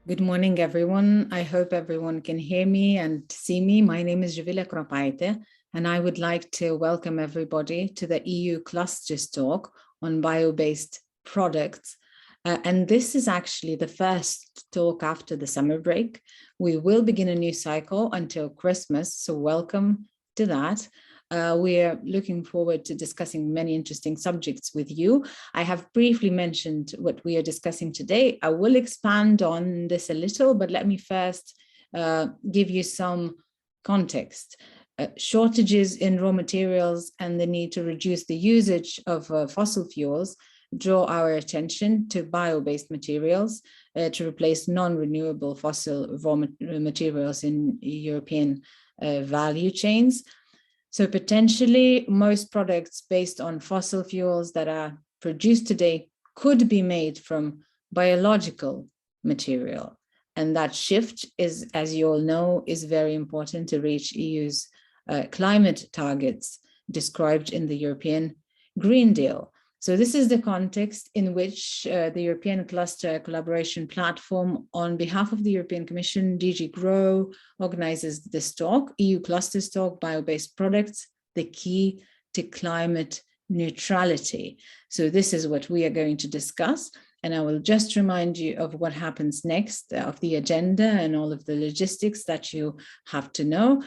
Good morning, everyone. I hope everyone can hear me and see me. My name is Juvila Kropaite, and I would like to welcome everybody to the EU Clusters talk on bio-based products. And this is actually the first talk after the summer break. We will begin a new cycle until Christmas, so welcome to that. We are looking forward to discussing many interesting subjects with you. I have briefly mentioned what we are discussing today. I will expand on this a little, but let me first give you some context. Shortages in raw materials and the need to reduce the usage of fossil fuels draw our attention to bio-based materials to replace non-renewable fossil raw materials in European value chains. So potentially most products based on fossil fuels that are produced today could be made from biological material. And that shift is, as you all know, is very important to reach EU's climate targets described in the European Green Deal. So this is the context in which the European Cluster Collaboration Platform, on behalf of the European Commission, DG GROW, organizes this talk, EU Clusters Talk, Bio-Based Products, the Key to Climate Neutrality. So this is what we are going to discuss. And I will just remind you of what happens next of the agenda and all of the logistics that you have to know.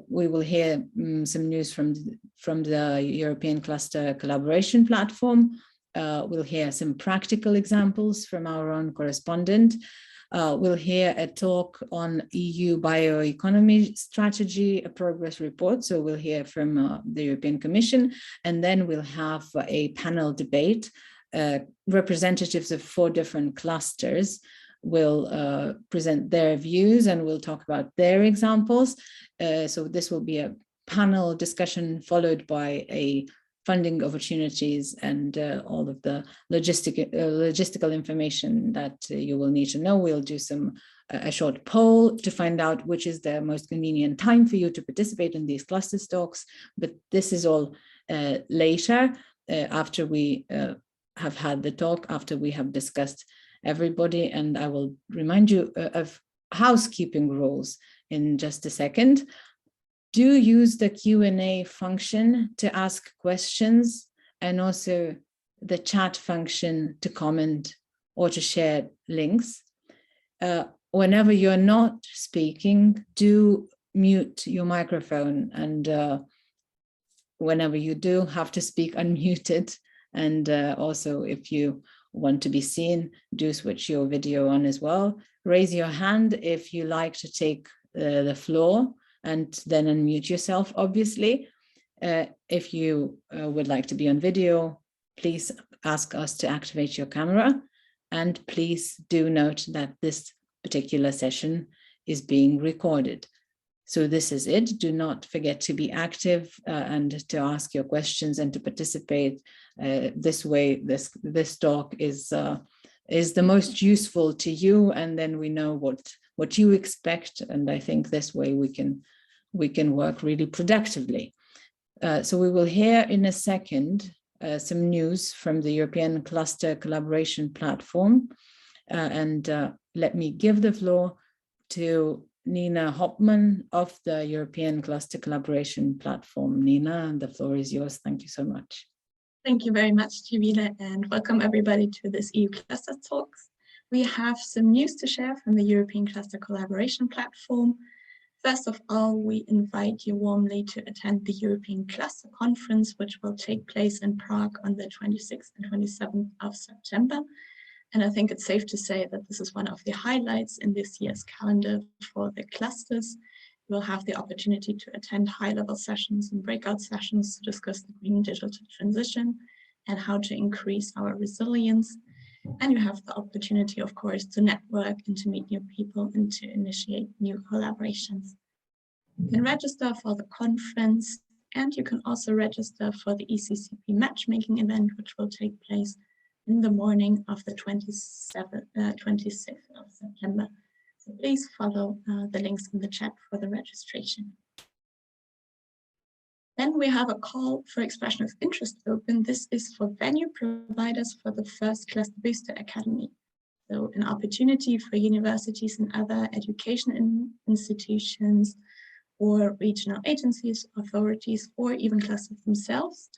We will hear some news from the European Cluster Collaboration Platform. We'll hear some practical examples from our own correspondent. We'll hear a talk on EU bioeconomy strategy, a progress report. So we'll hear from the European Commission, and then we'll have a panel debate. Representatives of 4 different clusters will present their views and we'll talk about their examples. So this will be a panel discussion followed by a funding opportunities and all of the logistical information that you will need to know. We'll do a short poll to find out which is the most convenient time for you to participate in these cluster talks. But this is all later after we have had the talk, after we have discussed everybody. And I will remind you of housekeeping rules in just a second. Do use the Q&A function to ask questions, and also the chat function to comment or to share links. Whenever you're not speaking, do mute your microphone, and whenever you do have to speak, unmute it. And also, if you want to be seen, do switch your video on as well. Raise your hand if you like to take the floor, and then unmute yourself, obviously. If you would like to be on video, please ask us to activate your camera. And please do note that this particular session is being recorded. So this is it. Do not forget to be active and to ask your questions and to participate. This way, this talk is the most useful to you, and then we know what you expect. And I think this way we can work really productively. So we will hear in a second some news from the European Cluster Collaboration Platform. And let me give the floor to Nina Hopman of the European Cluster Collaboration Platform. Nina, the floor is yours. Thank you so much. Thank you very much, Juvila, and welcome everybody to this EU Cluster Talks. We have some news to share from the European Cluster Collaboration Platform. First of all, we invite you warmly to attend the European Cluster Conference, which will take place in Prague on the 26th and 27th of September. And I think it's safe to say that this is one of the highlights in this year's calendar for the clusters. You will have the opportunity to attend high-level sessions and breakout sessions to discuss the green digital transition and how to increase our resilience. And you have the opportunity, of course, to network and to meet new people and to initiate new collaborations. You can register for the conference, and you can also register for the ECCP matchmaking event, which will take place in the morning of the 26th of September. So please follow the links in the chat for the registration. Then we have a call for expression of interest open. This is for venue providers for the first Cluster Booster Academy. so an opportunity for universities and other education institutions or regional agencies, authorities, or even clusters themselves.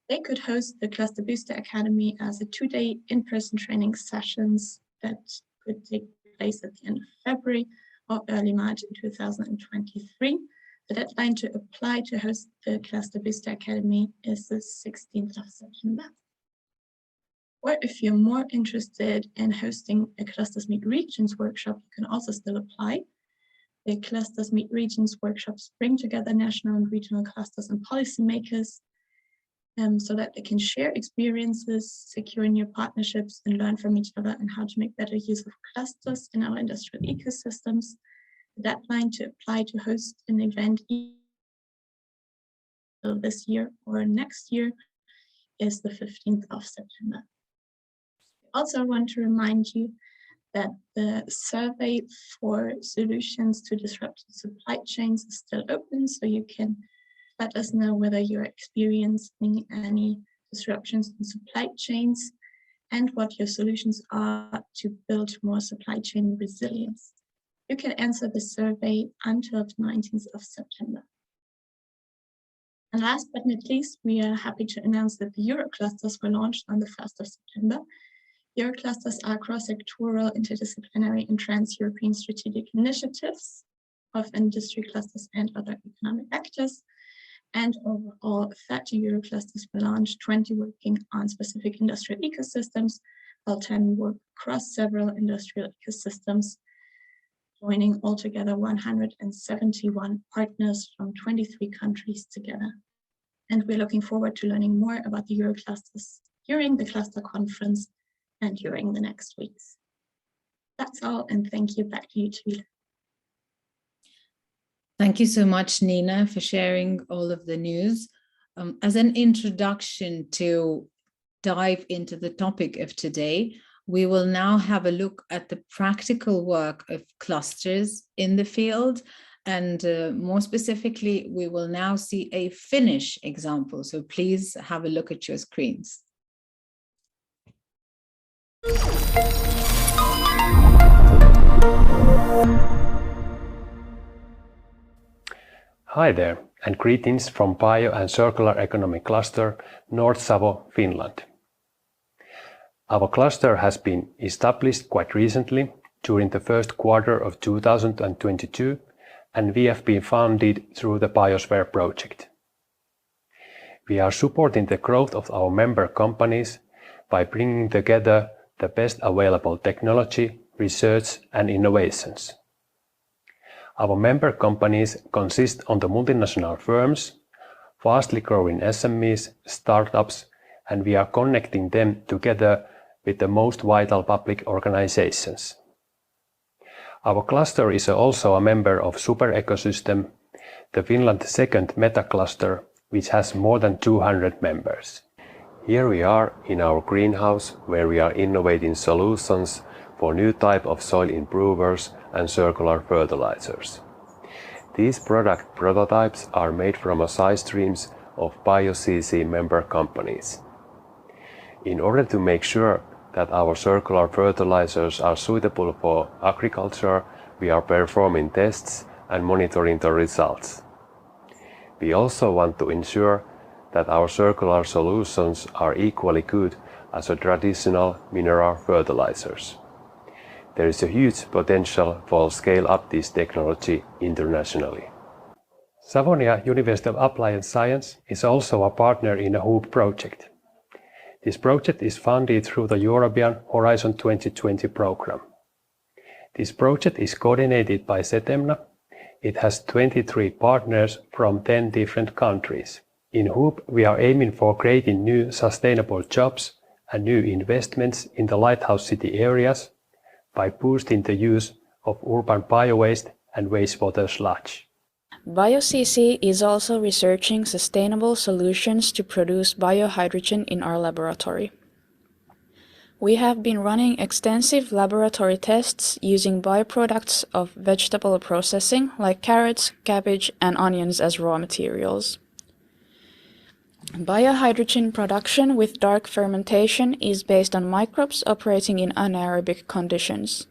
They could host the Cluster Booster Academy as a 2-day in-person training sessions that could take place at the end of February or early March in 2023. The deadline to apply to host the Cluster Booster Academy is the 16th of September. Or if you're more interested in hosting a Clusters Meet Regions workshop, you can also still apply. The Clusters Meet Regions workshops bring together national and regional clusters and policymakers so that they can share experiences, secure new partnerships, and learn from each other on how to make better use of clusters in our industrial ecosystems. The deadline to apply to host an event this year or next year is the 15th of September. I also want to remind you that the survey for solutions to disrupted supply chains is still open, so you can let us know whether you're experiencing any disruptions in supply chains and what your solutions are to build more supply chain resilience. You can answer the survey until the 19th of September. And last but not least, we are happy to announce that the Euroclusters were launched on the 1st of September. Euroclusters are cross-sectoral, interdisciplinary, and trans-European strategic initiatives of industry clusters and other economic actors. And overall, 30 Euroclusters were launched, 20 working on specific industrial ecosystems, while 10 work across several industrial ecosystems, joining altogether 171 partners from 23 countries together. And we're looking forward to learning more about the Euroclusters during the cluster conference and during the next weeks. That's all, and thank you. Back to you, Tuvile. Thank you so much, Nina, for sharing all of the news. As an introduction to dive into the topic of today, we will now have a look at the practical work of clusters in the field. And more specifically, we will now see a Finnish example. So please have a look at your screens. Hi there, and greetings from Bio and Circular Economy Cluster, North-Savo, Finland. Our cluster has been established quite recently during the first quarter of 2022, and we have been funded through the Biosphere project. We are supporting the growth of our member companies by bringing together the best available technology, research, and innovations. Our member companies consist of the multinational firms, fastly growing SMEs, startups, and we are connecting them together with the most vital public organizations. Our cluster is also a member of Super Ecosystem, the Finland's second meta-cluster, which has more than 200 members. Here we are in our greenhouse, where we are innovating solutions for new type of soil improvers and circular fertilizers. These product prototypes are made from side streams of BioCC member companies. In order to make sure that our circular fertilizers are suitable for agriculture, we are performing tests and monitoring the results. We also want to ensure that our circular solutions are equally good as traditional mineral fertilizers. There is a huge potential for scale up this technology internationally. Savonia University of Applied Science is also a partner in the HOOP project. This project is funded through the European Horizon 2020 program. This project is coordinated by Setemna. It has 23 partners from 10 different countries. In HOOP, we are aiming for creating new sustainable jobs and new investments in the lighthouse city areas by boosting the use of urban biowaste and wastewater sludge. BioCC is also researching sustainable solutions to produce biohydrogen in our laboratory. We have been running extensive laboratory tests using byproducts of vegetable processing like carrots, cabbage, and onions as raw materials. Biohydrogen production with dark fermentation is based on microbes operating in anaerobic conditions.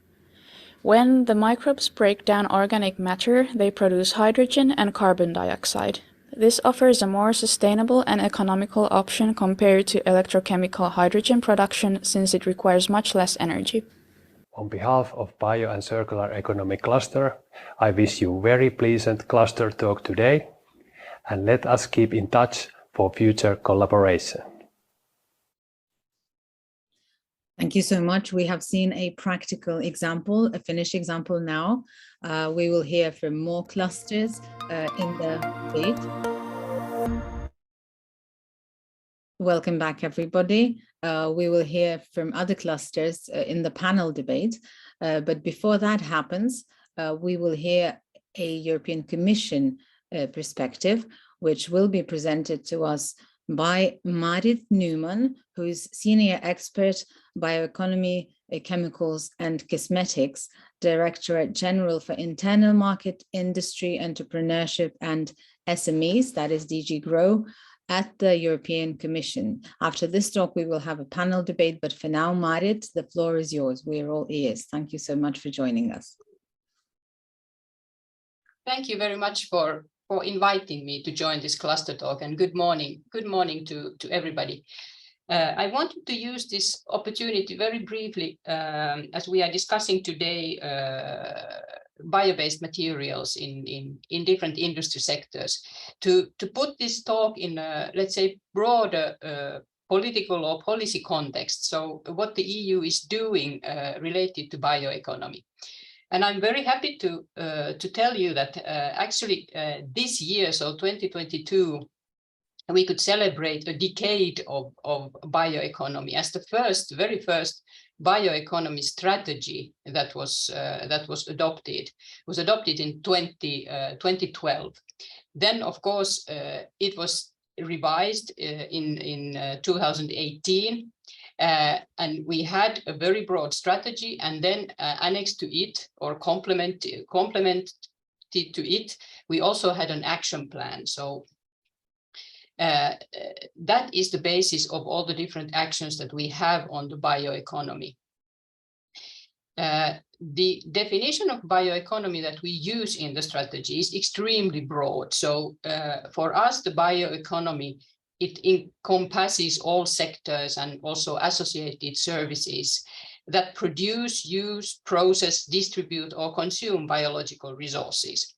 When the microbes break down organic matter, they produce hydrogen and carbon dioxide. This offers a more sustainable and economical option compared to electrochemical hydrogen production since it requires much less energy. On behalf of Bio and Circular Economy Cluster, I wish you very pleasant cluster talk today, and let us keep in touch for future collaboration. Thank you so much. We have seen a practical example, a Finnish example now. We will hear from more clusters in the debate. Welcome back, everybody. We will hear from other clusters in the panel debate. But before that happens, we will hear a European Commission perspective, which will be presented to us by Marit Newman, who is Senior Expert, Bioeconomy, Chemicals and Cosmetics, Directorate General for Internal Market, Industry, Entrepreneurship and SMEs, that is DG GROW, at the European Commission. After this talk, we will have a panel debate, but for now, Marit, the floor is yours. We are all ears. Thank you so much for joining us. Thank you very much for inviting me to join this cluster talk, and good morning to everybody. I wanted to use this opportunity very briefly, as we are discussing today bio-based materials in different industry sectors, to put this talk in a, let's say, broader political or policy context. So what the EU is doing related to bioeconomy. And I'm very happy to tell you that actually this year, so 2022, we could celebrate a decade of bioeconomy as the very first bioeconomy strategy that was adopted in 2012. Then, of course, it was revised in 2018. And we had a very broad strategy, and then annexed to it or complemented to it, we also had an action plan. So that is the basis of all the different actions that we have on the bioeconomy. The definition of bioeconomy that we use in the strategy is extremely broad. So for us, the bioeconomy, it encompasses all sectors and also associated services that produce, use, process, distribute, or consume biological resources.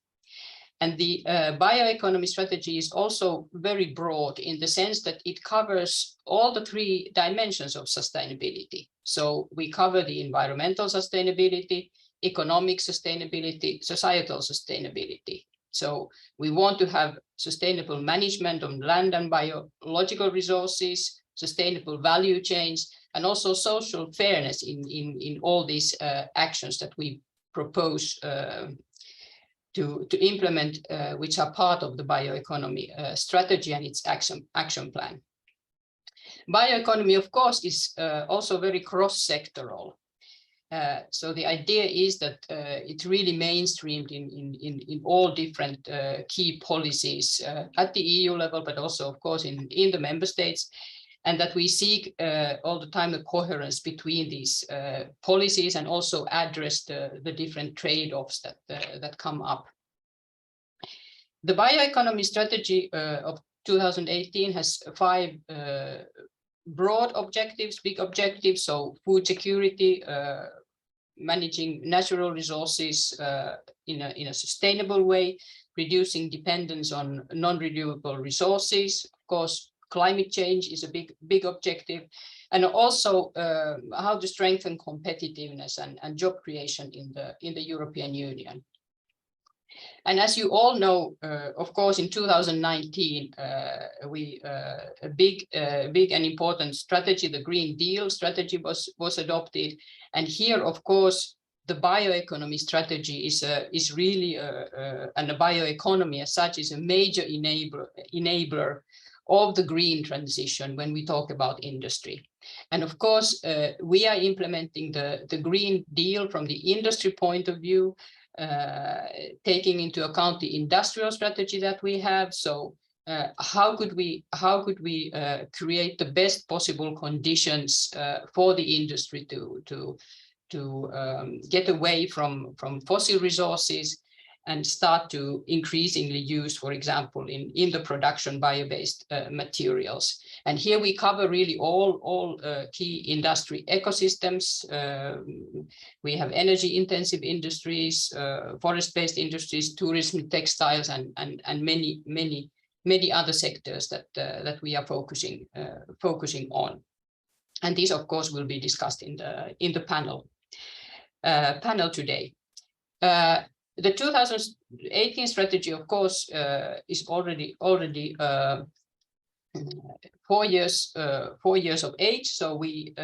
And the bioeconomy strategy is also very broad in the sense that it covers all the three dimensions of sustainability. So we cover the environmental sustainability, economic sustainability, societal sustainability. So we want to have sustainable management of land and biological resources, sustainable value chains, and also social fairness in all these actions that we propose to implement, which are part of the bioeconomy strategy and its action plan. Bioeconomy, of course, is also very cross-sectoral. So the idea is that it's really mainstreamed in all different key policies at the EU level, but also, of course, in the member states, and that we seek all the time the coherence between these policies and also address the different trade-offs that come up. The bioeconomy strategy of 2018 has 5 broad objectives, big objectives. So food security, managing natural resources in a sustainable way, reducing dependence on non-renewable resources. Of course, climate change is a big objective, and also how to strengthen competitiveness and job creation in the European Union. And as you all know, of course, in 2019, a big and important strategy, the Green Deal strategy, was adopted. And here, of course, the bioeconomy strategy is really, and the bioeconomy as such is a major enabler of the green transition when we talk about industry. And of course, we are implementing the Green Deal from the industry point of view, taking into account the industrial strategy that we have. So how could we create the best possible conditions for the industry to get away from fossil resources and start to increasingly use, for example, in the production bio-based materials. And here we cover really all key industry ecosystems. We have energy-intensive industries, forest-based industries, tourism, textiles, and many other sectors that we are focusing on. And these, of course, will be discussed in the panel today. The 2018 strategy, of course, is already 4 years of age. So we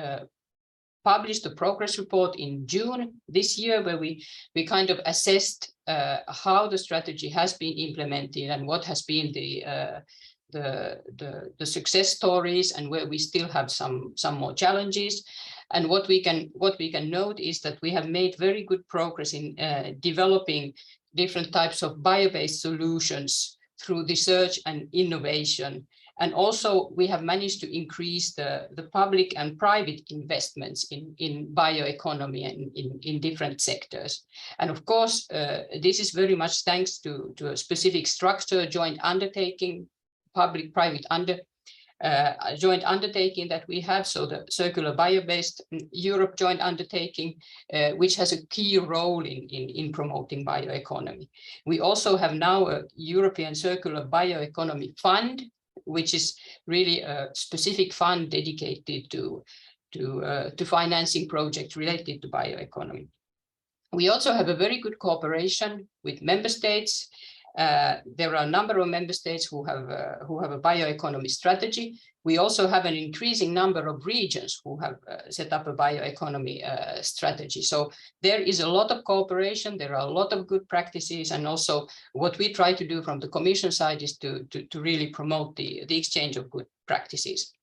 published a progress report in June this year, where we kind of assessed how the strategy has been implemented and what has been the success stories, and where we still have some more challenges. And what we can note is that we have made very good progress in developing different types of bio-based solutions through research and innovation. And also we have managed to increase the public and private investments in bioeconomy and in different sectors. And of course, this is very much thanks to a specific structure, joint undertaking, public-private joint undertaking that we have. So the Circular Bio-Based Europe joint undertaking, which has a key role in promoting bioeconomy. We also have now a European Circular Bioeconomy Fund, which is really a specific fund dedicated to financing projects related to bioeconomy. We also have a very good cooperation with member states. There are a number of member states who have a bioeconomy strategy. We also have an increasing number of regions who have set up a bioeconomy strategy. So there is a lot of cooperation, there are a lot of good practices, and also what we try to do from the Commission side is to really promote the exchange of good practices.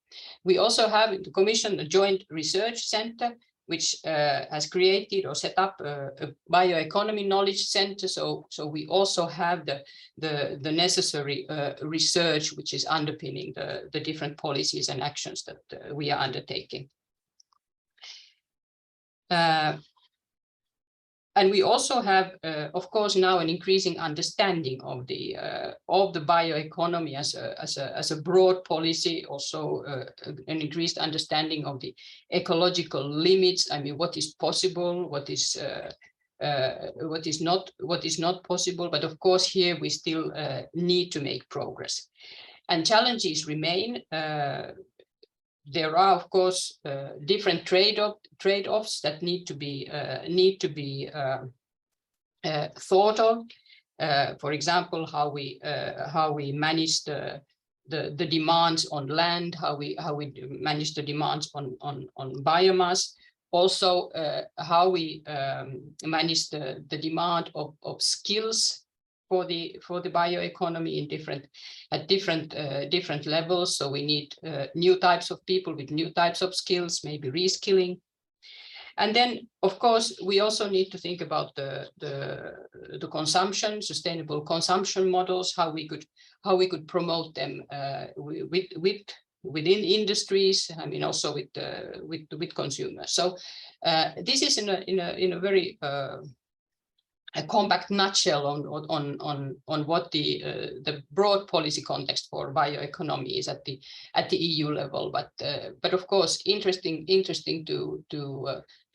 We also have in the Commission a joint research center, which has created or set up a bioeconomy knowledge center. So we also have the necessary research which is underpinning the different policies and actions that we are undertaking. And we also have, of course, now an increasing understanding of the bioeconomy as a broad policy. Also, an increased understanding of the ecological limits. I mean, what is possible, what is not possible. But of course, here we still need to make progress, and challenges remain. There are, of course, different trade-offs that need to be thought of. For example, how we manage the demands on land, how we manage the demands on biomass. Also, how we manage the demand of skills for the bioeconomy in different levels. So we need new types of people with new types of skills, maybe reskilling. And then, of course, we also need to think about the consumption, sustainable consumption models, how we could promote them within industries. I mean, also with consumers. So this is in a very a compact nutshell on what the broad policy context for bioeconomy is at the EU level. But of course, interesting to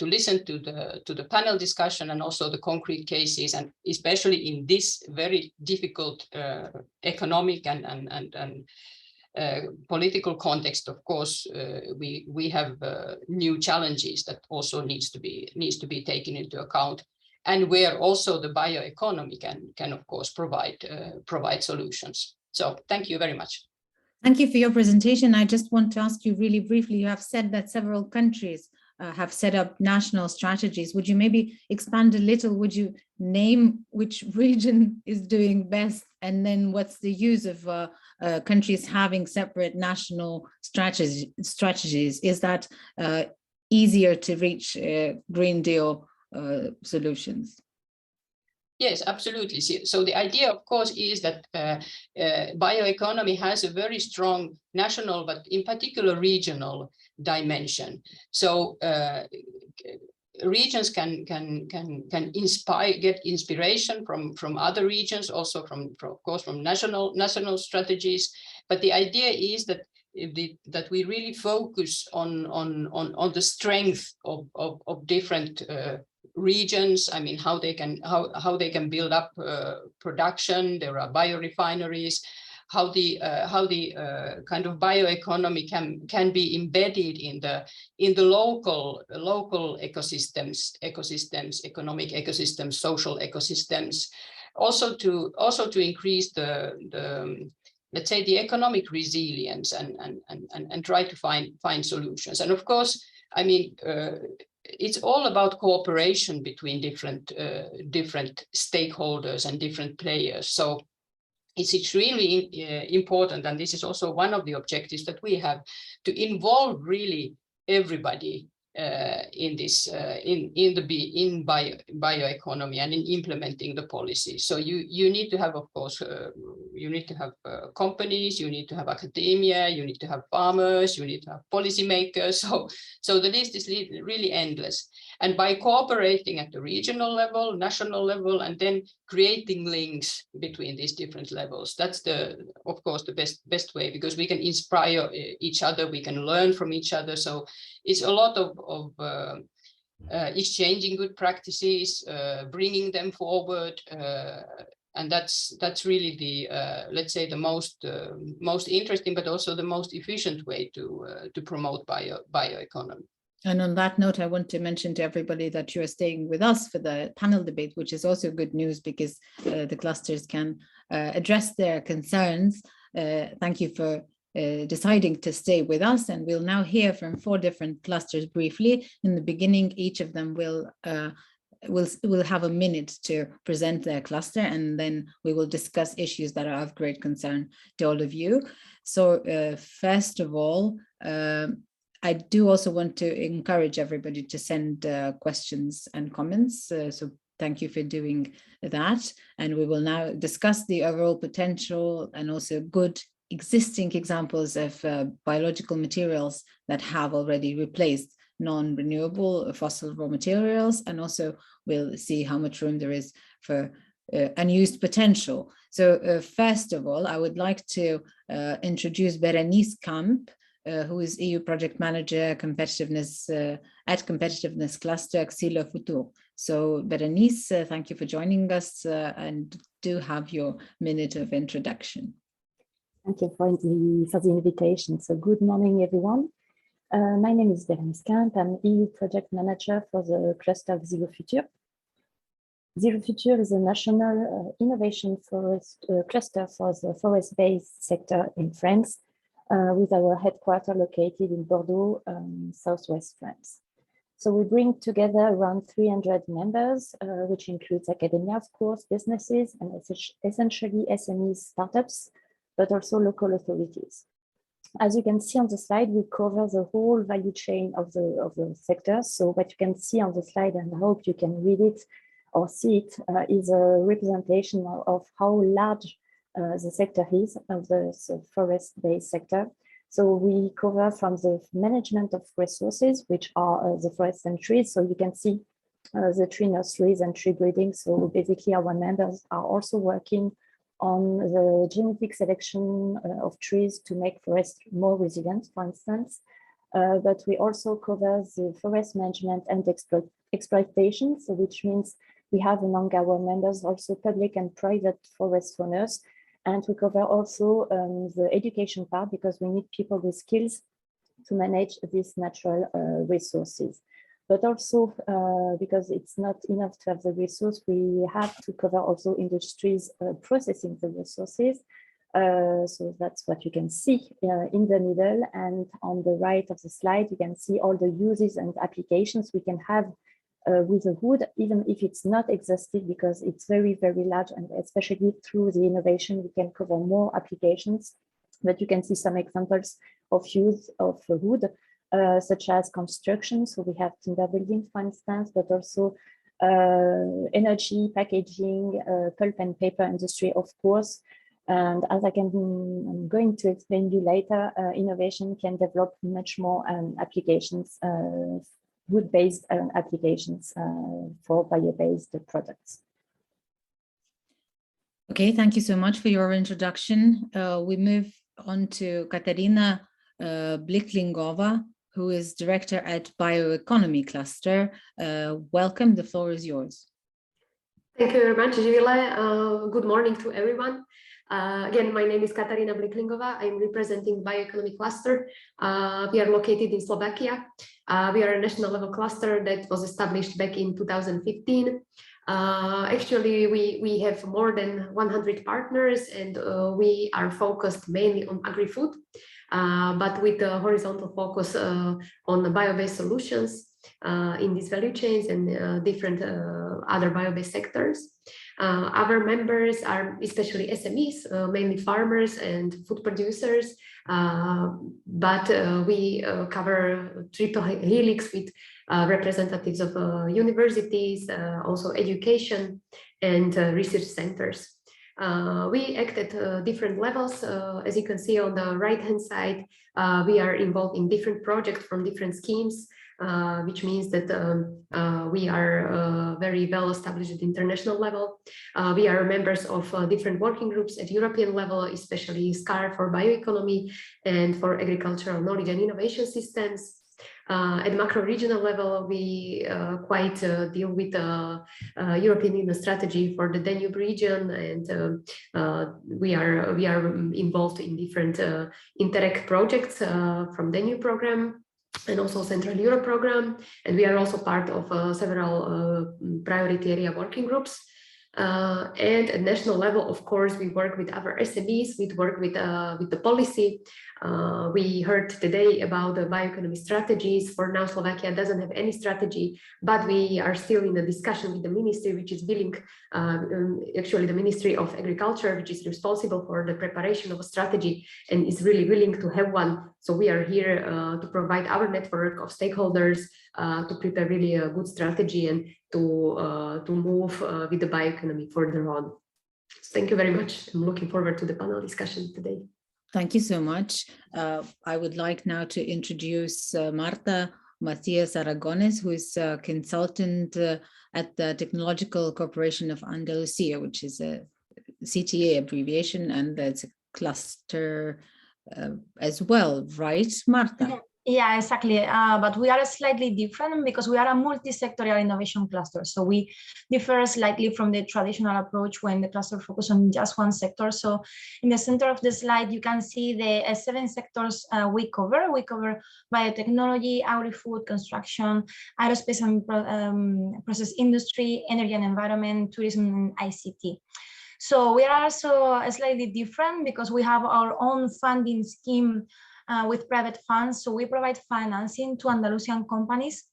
listen to the panel discussion and also the concrete cases, and especially in this very difficult economic and political context. Of course, we have new challenges that also needs to be taken into account, and where also the bioeconomy can of course provide solutions. So thank you very much. Thank you for your presentation. I just want to ask you really briefly, you have said that several countries have set up national strategies. Would you maybe expand a little? Would you name which region is doing best, and then what's the use of countries having separate national strategies? Is that easier to reach Green Deal solutions? Yes, absolutely. So the idea, of course, is that bioeconomy has a very strong national, but in particular regional dimension. So regions can get inspiration from other regions, also of course from national strategies. But the idea is that that we really focus on the strength of different regions. I mean, how they can build up production. There are biorefineries. How the kind of bioeconomy can be embedded in the local ecosystems, economic ecosystems, social ecosystems. Also to increase the let's say the economic resilience and try to find solutions. And of course, I mean, it's all about cooperation between different stakeholders and different players. So it's extremely important, and this is also one of the objectives that we have, to involve really everybody in this in bioeconomy and in implementing the policy. So you need to have, of course, you need to have companies, you need to have academia, you need to have farmers, you need to have policymakers. So the list is really endless. And by cooperating at the regional level, national level, and then creating links between these different levels, that's of course the best way, because we can inspire each other, we can learn from each other. So it's a lot of exchanging good practices, bringing them forward, and that's really the let's say the most interesting, but also the most efficient way to promote bioeconomy. And on that note, I want to mention to everybody that you are staying with us for the panel debate, which is also good news, because the clusters can address their concerns. Thank you for deciding to stay with us, and we'll now hear from 4 different clusters briefly. In the beginning, each of them will have a minute to present their cluster, and then we will discuss issues that are of great concern to all of you. So first of all, I do also want to encourage everybody to send questions and comments. So thank you for doing that. And we will now discuss the overall potential and also good existing examples of biological materials that have already replaced non-renewable fossil raw materials. And also we'll see how much room there is for unused potential. So first of all, I would like to introduce Berenice Kamp, who is EU Project Manager Competitiveness at Competitiveness Cluster Xilo Futur. So Berenice, thank you for joining us and do have your minute of introduction. Thank you for the invitation. So good morning, everyone. My name is Berenice Kamp. I'm EU Project Manager for the cluster of Xilo Futur. Xilo Futur is a national innovation forest cluster for the forest-based sector in France, with our headquarters located in Bordeaux, southwest France. So we bring together around 300 members, which includes academia, of course, businesses, and essentially SMEs, startups, but also local authorities. As you can see on the slide, we cover the whole value chain of the sector. So what you can see on the slide, and I hope you can read it or see it, is a representation of how large the sector is of the forest-based sector. So we cover from the management of resources, which are the forests and trees. So you can see the tree nurseries and tree breeding. So basically our members are also working on the genetic selection of trees to make forests more resilient, for instance. But we also cover the forest management and exploitation, so which means we have among our members also public and private forest owners. And we cover also the education part, because we need people with skills to manage these natural resources. But also because it's not enough to have the resource, we have to cover also industries processing the resources. So that's what you can see in the middle. And on the right of the slide, you can see all the uses and applications we can have with the wood, even if it's not exhaustive, because it's very, very large, and especially through the innovation, we can cover more applications. But you can see some examples of use of wood, such as construction. So we have timber buildings, for instance, but also energy, packaging, pulp and paper industry, of course. And as I'm going to explain you later, innovation can develop much more applications, wood-based applications for bio-based products. Okay, thank you so much for your introduction. We move on to Katarina Bliklingova, who is director at Bioeconomy Cluster. Welcome, the floor is yours. Thank you very much, Živile. Good morning to everyone. Again, my name is Katarina Bliklingova. I'm representing Bioeconomy Cluster. We are located in Slovakia. We are a national level cluster that was established back in 2015. Actually, we have more than 100 partners, and we are focused mainly on agri-food, but with a horizontal focus on the bio-based solutions in these value chains and different other bio-based sectors. Our members are especially SMEs, mainly farmers and food producers, but we cover triple helix with representatives of universities, also education and research centers. We act at different levels. As you can see on the right-hand side, we are involved in different projects from different schemes, which means that we are very well established at international level. We are members of different working groups at European level, especially SCAR for bioeconomy and for agricultural knowledge and innovation systems. At macro regional level, we quite deal with European Union strategy for the Danube region, and we are involved in different Interreg projects from Danube program and also Central Europe program, and we are also part of several priority area working groups. And at national level, of course, we work with other SMEs, we work with the policy. We heard today about the bioeconomy strategies. For now, Slovakia doesn't have any strategy, but we are still in a discussion with the ministry, which is willing, actually the Ministry of Agriculture, which is responsible for the preparation of a strategy and is really willing to have one. So we are here to provide our network of stakeholders to prepare really a good strategy and to move with the bioeconomy further on. So thank you very much. I'm looking forward to the panel discussion today. Thank you so much. I would like now to introduce Marta Macias Aragones, who is a consultant at the Technological Corporation of Andalusia, which is a CTA abbreviation, and it's a cluster as well, right, Marta? Yeah, exactly. But we are slightly different because we are a multi-sectorial innovation cluster. So we differ slightly from the traditional approach when the cluster focuses on just one sector. So in the center of the slide, you can see the 7 sectors we cover. We cover biotechnology, agri-food, construction, aerospace and process industry, energy and environment, tourism, and ICT. So we are also slightly different because we have our own funding scheme with private funds. So we provide financing to Andalusian companies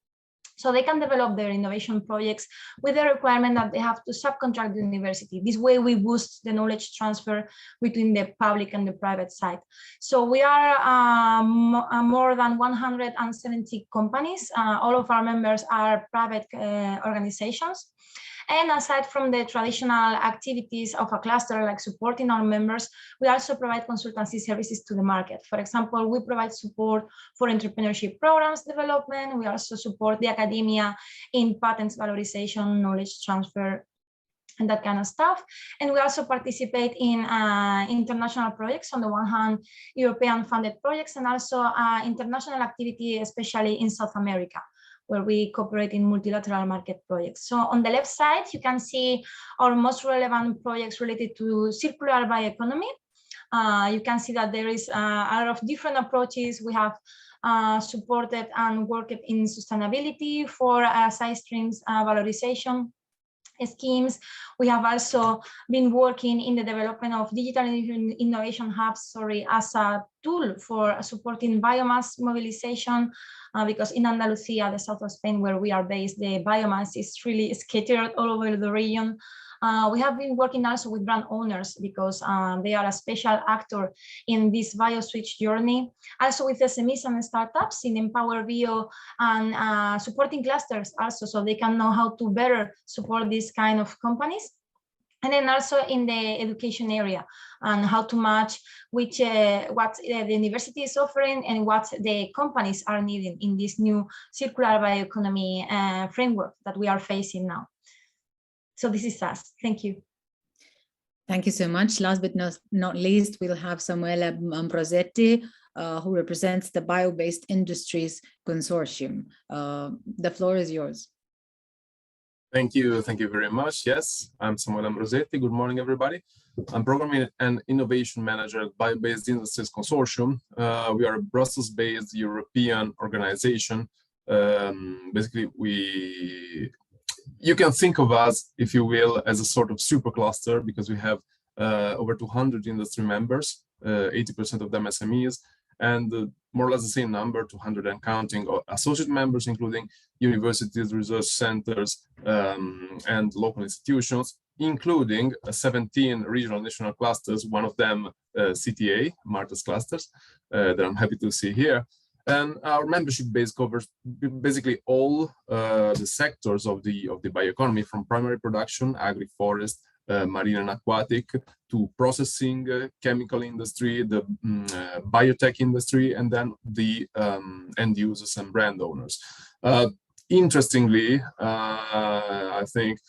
so they can develop their innovation projects with the requirement that they have to subcontract the university. This way we boost the knowledge transfer between the public and the private side. So we are more than 170 companies. All of our members are private organizations. And aside from the traditional activities of a cluster, like supporting our members, we also provide consultancy services to the market. For example, we provide support for entrepreneurship programs development. We also support the academia in patents valorization, knowledge transfer, and that kind of stuff. And we also participate in international projects. On the one hand, European funded projects, and also international activity, especially in South America, where we cooperate in multilateral market projects. So on the left side, you can see our most relevant projects related to circular bioeconomy. You can see that there is a lot of different approaches. We have supported and worked in sustainability for side streams valorization schemes. We have also been working in the development of digital innovation hubs, as a tool for supporting biomass mobilization, because in Andalusia, the south of Spain, where we are based, the biomass is really scattered all over the region. We have been working also with brand owners because they are a special actor in this bio-switch journey. Also with SMEs and startups in Empower Bio and supporting clusters also, so they can know how to better support these kind of companies. And then also in the education area and how to match which what the university is offering and what the companies are needing in this new circular bioeconomy framework that we are facing now. So this is us. Thank you. Thank you so much. Last but not least, we'll have Samuele Ambrosetti, who represents the Bio-Based Industries Consortium. The floor is yours. Thank you very much. Yes, I'm Samuele Ambrosetti. Good morning, everybody. I'm Programming and Innovation Manager at Bio-Based Industries Consortium. We are a Brussels-based European organization. Basically, you can think of us, if you will, as a sort of supercluster because we have over 200 industry members, 80% of them SMEs, and more or less the same number, 200 and counting, associate members, including universities, research centers, and local institutions, including 17 regional national clusters, one of them CTA, Marta's clusters, that I'm happy to see here. And our membership base covers basically all the sectors of the bioeconomy, from primary production, agri-forest, marine and aquatic, to processing, chemical industry, the biotech industry, and then the end users and brand owners. Interestingly, I think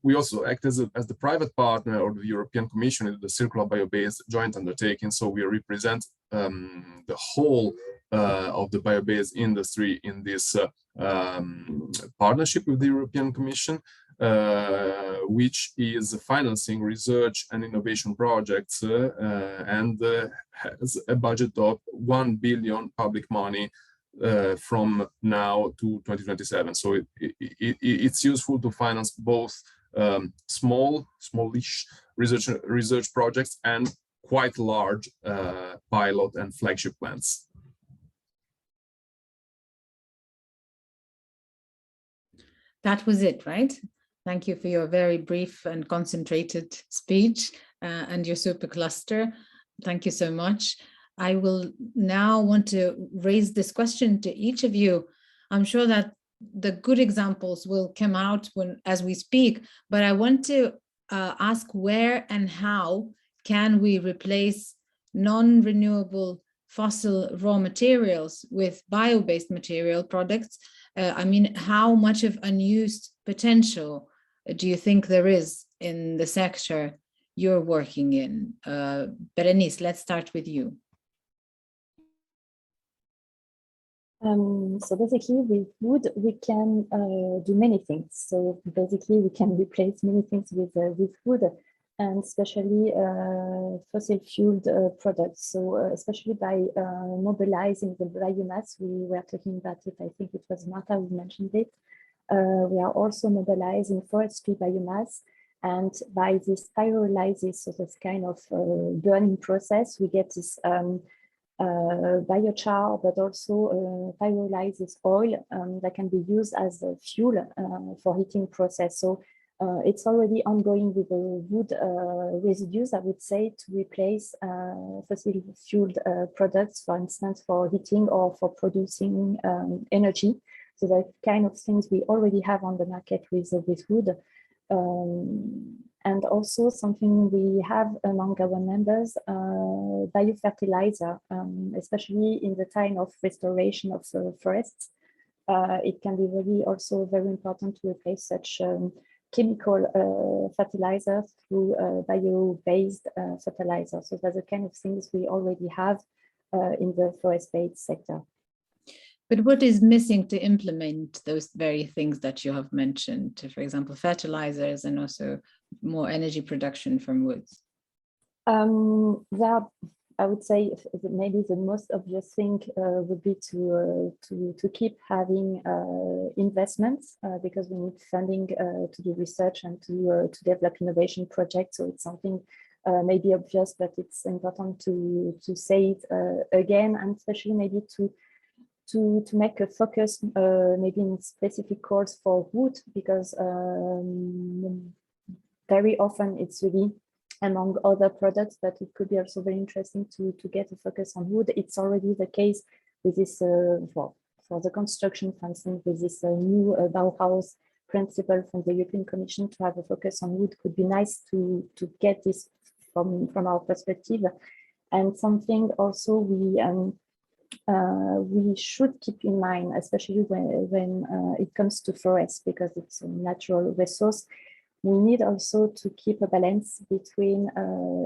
we also act as the private partner of the European Commission in the Circular Bio-Based Joint Undertaking, so we represent the whole of the bio-based industry in this partnership with the European Commission, which is financing research and innovation projects and has a budget of 1 billion public money from now to 2027. So it's useful to finance both smallish research projects and quite large pilot and flagship plans. That was it, right? Thank you for your very brief and concentrated speech and your super cluster. Thank you so much. I will now want to raise this question to each of you. I'm sure that the good examples will come out as we speak, but I want to ask where and how can we replace non-renewable fossil raw materials with bio-based material products? I mean, how much of unused potential do you think there is in the sector you're working in? Berenice, let's start with you. So basically with wood, we can do many things. So basically we can replace many things with wood, and especially fossil fueled products. So especially by mobilizing the biomass, we were talking about it, I think it was Marta who mentioned it. We are also mobilizing forestry biomass, and by this pyrolysis, so this kind of burning process, we get this biochar, but also pyrolysis oil that can be used as a fuel for heating process. So it's already ongoing with the wood residues, I would say, to replace fossil fueled products, for instance, for heating or for producing energy. So that kind of things we already have on the market with wood. And also something we have among our members, biofertilizer, especially in the time of restoration of forests. It can be really also very important to replace such chemical fertilizers through bio-based fertilizers. So that's the kind of things we already have in the forest-based sector. But what is missing to implement those very things that you have mentioned, for example, fertilizers and also more energy production from woods? That, I would say maybe the most obvious thing would be to keep having investments because we need funding to do research and to develop innovation projects. So it's something maybe obvious, but it's important to say it again, and especially maybe to make a focus maybe in specific calls for wood, because very often it's really among other products, but it could be also very interesting to get a focus on wood. It's already the case with this, for the construction, for instance, with this new Bauhaus principle from the European Commission to have a focus on wood. Could be nice to get this from our perspective. And something also we should keep in mind, especially when it comes to forests, because it's a natural resource. We need also to keep a balance between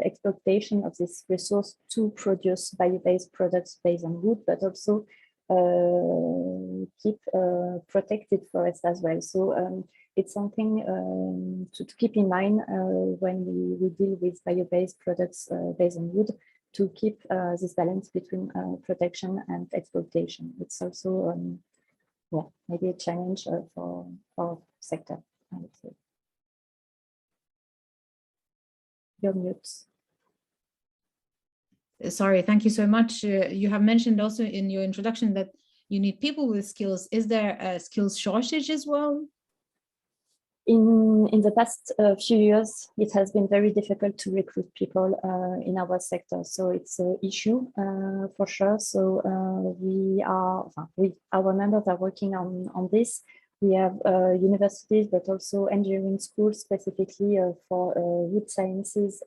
exploitation of this resource to produce bio-based products based on wood, but also keep protected forests as well. So it's something to keep in mind when we deal with bio-based products based on wood, to keep this balance between protection and exploitation. It's also maybe a challenge for our sector, I would say. You're mute. Sorry, thank you so much. You have mentioned also in your introduction that you need people with skills. Is there a skills shortage as well? In the past few years, it has been very difficult to recruit people in our sector. So it's an issue for sure. So our members are working on this. We have universities, but also engineering schools specifically for wood sciences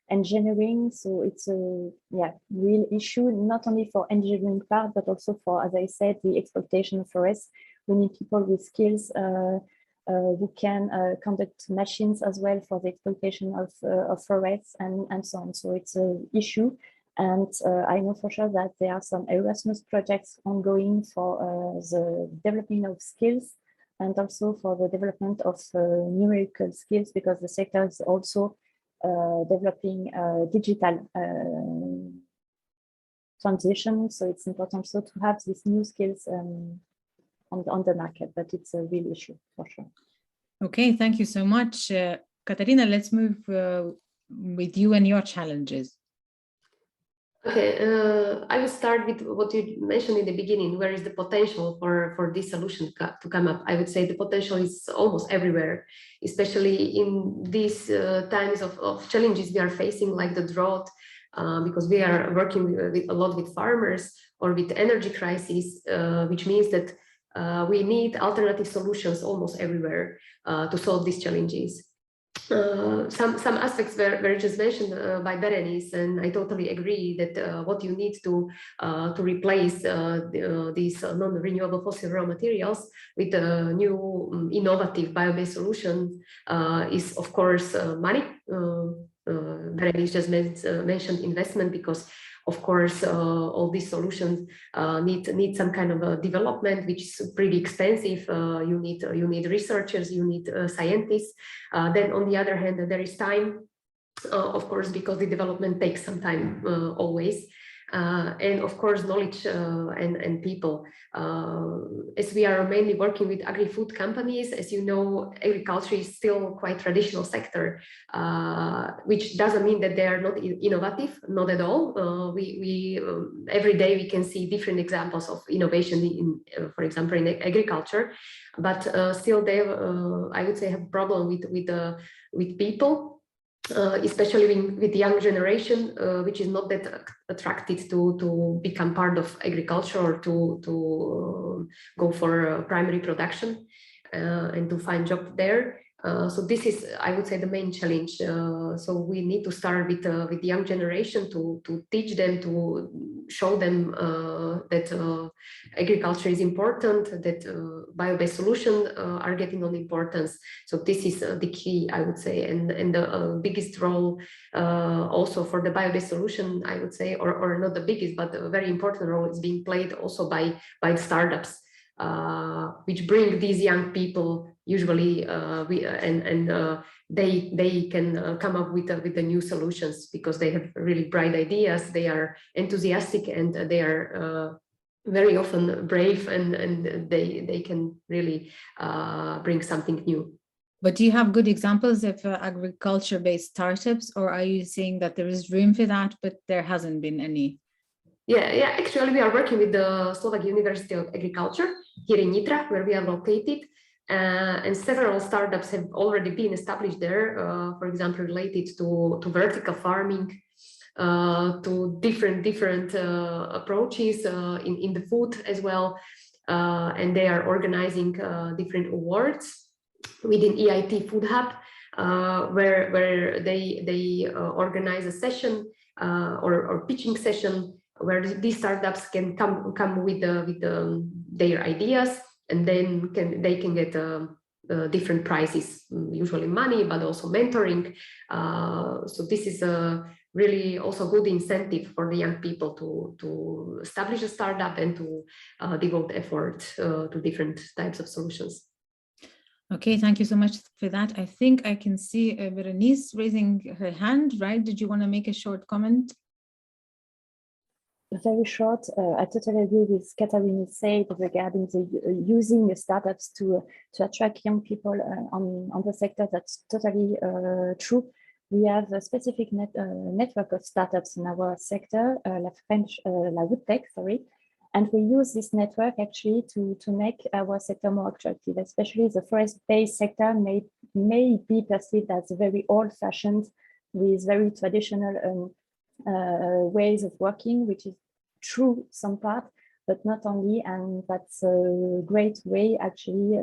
engineering. So it's a real issue, not only for engineering part, but also for, as I said, the exploitation of forests. We need people with skills who can conduct machines as well for the exploitation of forests and so on. So it's an issue. And I know for sure that there are some Erasmus projects ongoing for the development of skills and also for the development of numerical skills, because the sector is also developing digital transition. So it's important also to have these new skills on the market, but it's a real issue for sure. Okay, thank you so much. Katarina, let's move with you and your challenges. Okay, I will start with what you mentioned in the beginning. Where is the potential for this solution to come up? I would say the potential is almost everywhere, especially in these times of challenges we are facing, like the drought, because we are working a lot with farmers, or with energy crisis, which means that we need alternative solutions almost everywhere to solve these challenges. Some aspects were just mentioned by Berenice, and I totally agree that what you need to replace these non-renewable fossil raw materials with a new innovative bio-based solution is, of course, money. Berenice just mentioned investment, because of course, all these solutions need some kind of a development, which is pretty expensive. You need researchers, you need scientists. Then, on the other hand, there is time, of course, because the development takes some time always. And of course, knowledge and people. As we are mainly working with agri-food companies, as you know, agriculture is still quite traditional sector, which doesn't mean that they are not innovative, not at all. We every day we can see different examples of innovation in, for example, in agriculture, but still they, I would say, have a problem with people. Especially with the young generation, which is not that attracted to become part of agriculture, or to go for primary production and to find job there. So this is, I would say, the main challenge. So we need to start with the young generation to teach them, to show them that agriculture is important, that bio-based solutions are getting on importance. So this is the key, I would say, and the biggest role also for the bio-based solution, I would say, or not the biggest, but a very important role is being played also by the startups, which bring these young people usually, they can come up with the new solutions, because they have really bright ideas, they are enthusiastic, and they are very often brave, and they can really bring something new. But do you have good examples of agriculture-based startups, or are you saying that there is room for that, but there hasn't been any? Yeah. Actually, we are working with the Slovak University of Agriculture here in Nitra, where we are located. And several startups have already been established there, for example, related to vertical farming, to different approaches in the food as well. And they are organizing different awards within EIT Food Hub, where they organize a session or pitching session where these startups can come with their ideas, and then they can get different prizes, usually money, but also mentoring. So this is a really also good incentive for the young people to establish a startup and to devote effort to different types of solutions. Okay, thank you so much for that. I think I can see Berenice raising her hand, right? Did you want to make a short comment? Very short. I totally agree with Katarina said regarding the using the startups to attract young people on the sector. That's totally true. We have a specific network of startups in our sector, La Woodtech, sorry. And we use this network actually to make our sector more attractive, especially the forest-based sector may be perceived as very old-fashioned with very traditional ways of working, which is true some part, but not only. And that's a great way actually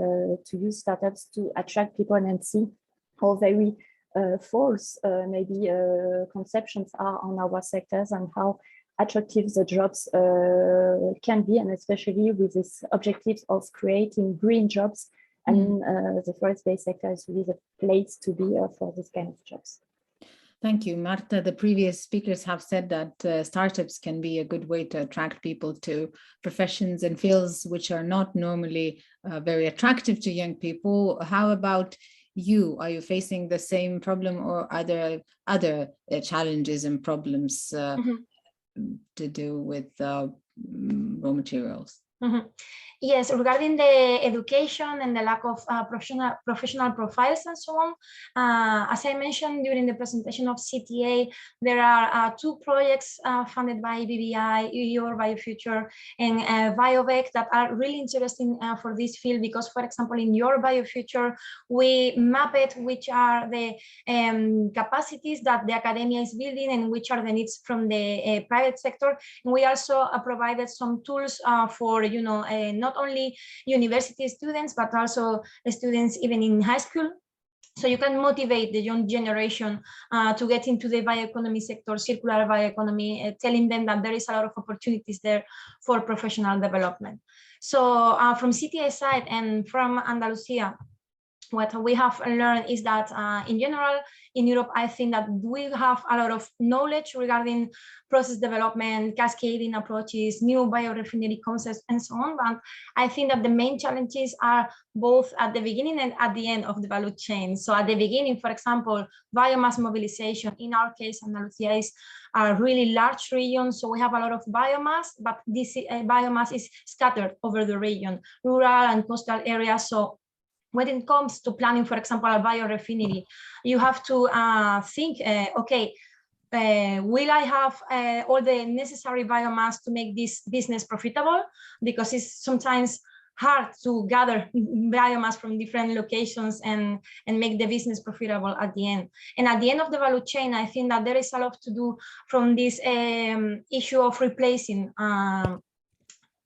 to use startups to attract people and see how very false maybe conceptions are on our sectors and how attractive the jobs can be, and especially with this objectives of creating green jobs. And the forest-based sector is really the place to be for this kind of jobs. Thank you, Marta. The previous speakers have said that startups can be a good way to attract people to professions and fields which are not normally very attractive to young people. How about you? Are you facing the same problem, or are there other challenges and problems to do with raw materials? Yes, regarding the education and the lack of professional profiles and so on, as I mentioned during the presentation of CTA, there are 2 projects funded by BBI, your Biofuture, and Biobec that are really interesting for this field, because, for example, in your Biofuture, we mapped which are the capacities that the academia is building and which are the needs from the private sector. And we also provided some tools for, not only university students, but also students even in high school. So you can motivate the young generation to get into the bioeconomy sector, circular bioeconomy, telling them that there is a lot of opportunities there for professional development. So from CTA side and from Andalusia, what we have learned is that in general, in Europe, I think that we have a lot of knowledge regarding process development, cascading approaches, new biorefinery concepts, and so on. But I think that the main challenges are both at the beginning and at the end of the value chain. So at the beginning, for example, biomass mobilization, in our case, Andalusia is a really large region. So we have a lot of biomass, but this biomass is scattered over the region, rural and coastal areas. So when it comes to planning, for example, a biorefinery, you have to think, okay, will I have all the necessary biomass to make this business profitable? Because it's sometimes hard to gather biomass from different locations and make the business profitable at the end. And at the end of the value chain, I think that there is a lot to do from this issue of replacing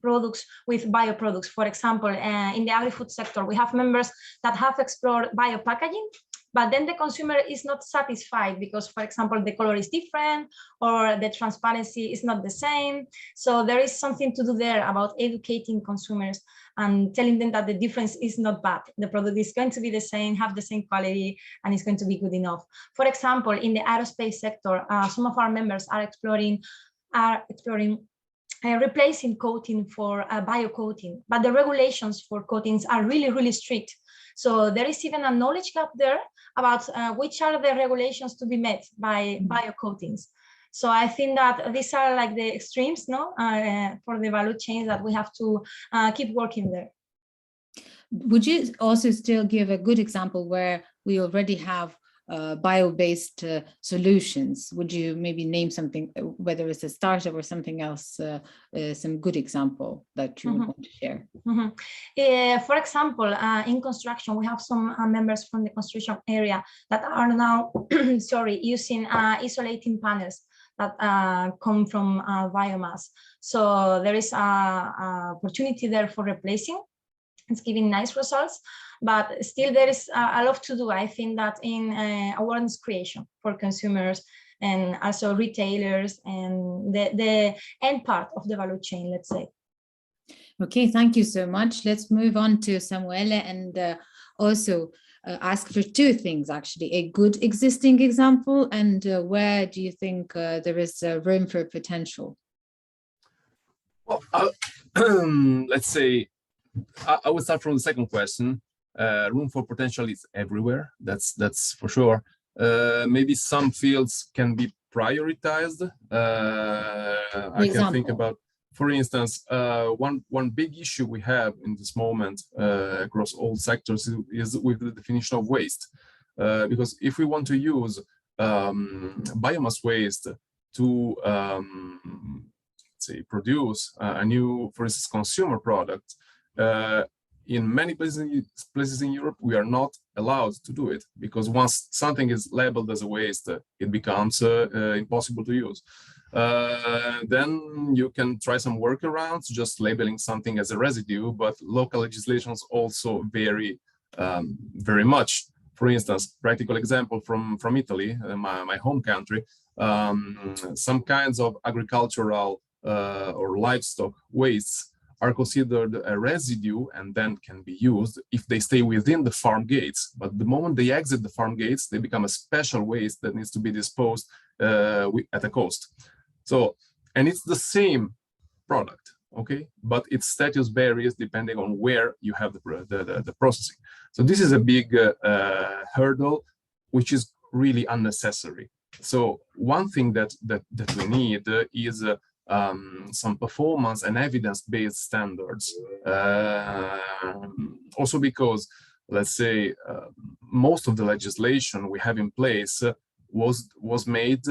products with bioproducts. For example, in the agri-food sector, we have members that have explored biopackaging, but then the consumer is not satisfied because, for example, the color is different or the transparency is not the same. So there is something to do there about educating consumers and telling them that the difference is not bad. The product is going to be the same, have the same quality, and it's going to be good enough. For example, in the aerospace sector, some of our members are exploring replacing coating for biocoating, but the regulations for coatings are really, really strict. So there is even a knowledge gap there about which are the regulations to be met by biocoatings. So I think that these are like the extremes, no, for the value chain that we have to keep working there. Would you also still give a good example where we already have bio-based solutions. Would you maybe name something, whether it's a startup or something else, some good example that you would want to share? For example, in construction, we have some members from the construction area that are now, sorry, using isolating panels that come from biomass. So there is a opportunity there for replacing. It's giving nice results, but still there is a lot to do. I think that in awareness creation for consumers and also retailers and the end part of the value chain, let's say. Okay, thank you so much. Let's move on to Samuele and also ask for two things, actually, a good existing example and where do you think there is room for potential? Well, let's say, I would start from the second question. Room for potential is everywhere. That's for sure. Maybe some fields can be prioritized. I can think about, for instance, one big issue we have in this moment across all sectors is with the definition of waste. Because if we want to use biomass waste to say produce a new, for instance, consumer product, in many places in Europe, we are not allowed to do it because once something is labeled as a waste, it becomes impossible to use. Then you can try some workarounds, just labeling something as a residue, but local legislations also vary very much. For instance, practical example from Italy, my home country, some kinds of agricultural or livestock wastes are considered a residue and then can be used if they stay within the farm gates. But the moment they exit the farm gates, they become a special waste that needs to be disposed at a cost. So, and it's the same product, okay? But its status varies depending on where you have the processing. So this is a big hurdle, which is really unnecessary. So one thing that we need is some performance and evidence-based standards. Also because, let's say, most of the legislation we have in place was made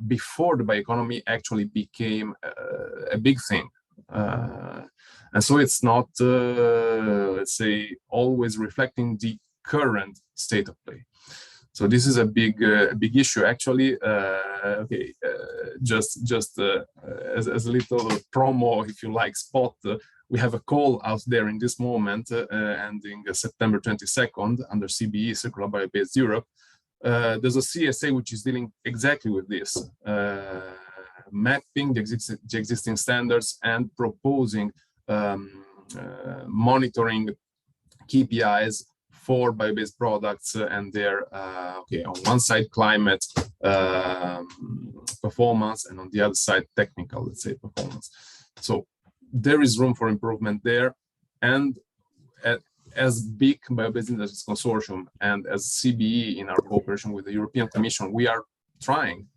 before the bioeconomy actually became a big thing. And so it's not, let's say, always reflecting the current state of play. So this is a big issue, actually. Okay, just as a little promo, if you like, spot. We have a call out there in this moment, ending September 22nd under CBE, Circular Bio-Based Europe. There's a CSA which is dealing exactly with this, mapping the existing standards and proposing monitoring KPIs for bio-based products and their, okay, on one side climate performance and on the other side technical, let's say, performance. So there is room for improvement there. And as big Bio-Based Industries Consortium and as CBE in our cooperation with the European Commission, we are trying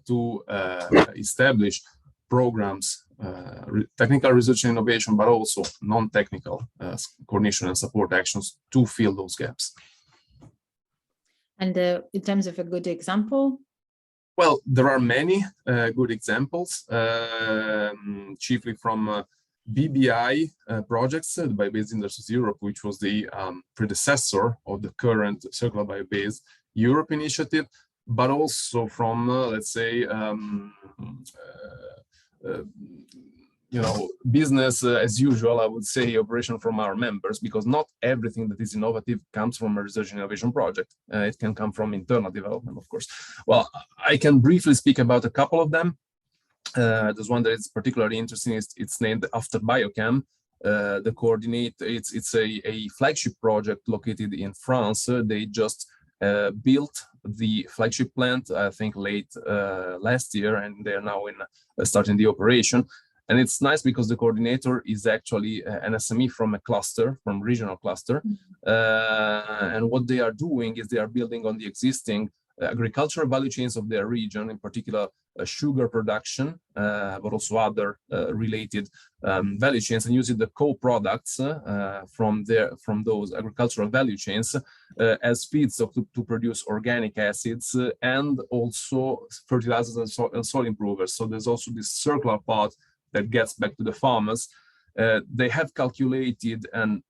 to establish programs, technical research and innovation, but also non-technical coordination and support actions to fill those gaps. And in terms of a good example? Well, there are many good examples, chiefly from BBI projects, the Bio-Based Industries Europe, which was the predecessor of the current Circular Bio-Based Europe initiative, but also from, let's say, you know, business as usual, I would say, operation from our members, because not everything that is innovative comes from a research and innovation project. It can come from internal development, of course. Well, I can briefly speak about a couple of them. There's one that is particularly interesting. It's named after Biochem. The coordinate, it's a flagship project located in France. They just built the flagship plant, I think, late last year, and they're now in starting the operation. And it's nice because the coordinator is actually an SME from a cluster, from regional cluster. And what they are doing is they are building on the existing agricultural value chains of their region, in particular sugar production, but also other related value chains, and using the co-products from those agricultural value chains as feedstock to produce organic acids and also fertilizers and soil improvers. So there's also this circular part that gets back to the farmers. They have calculated an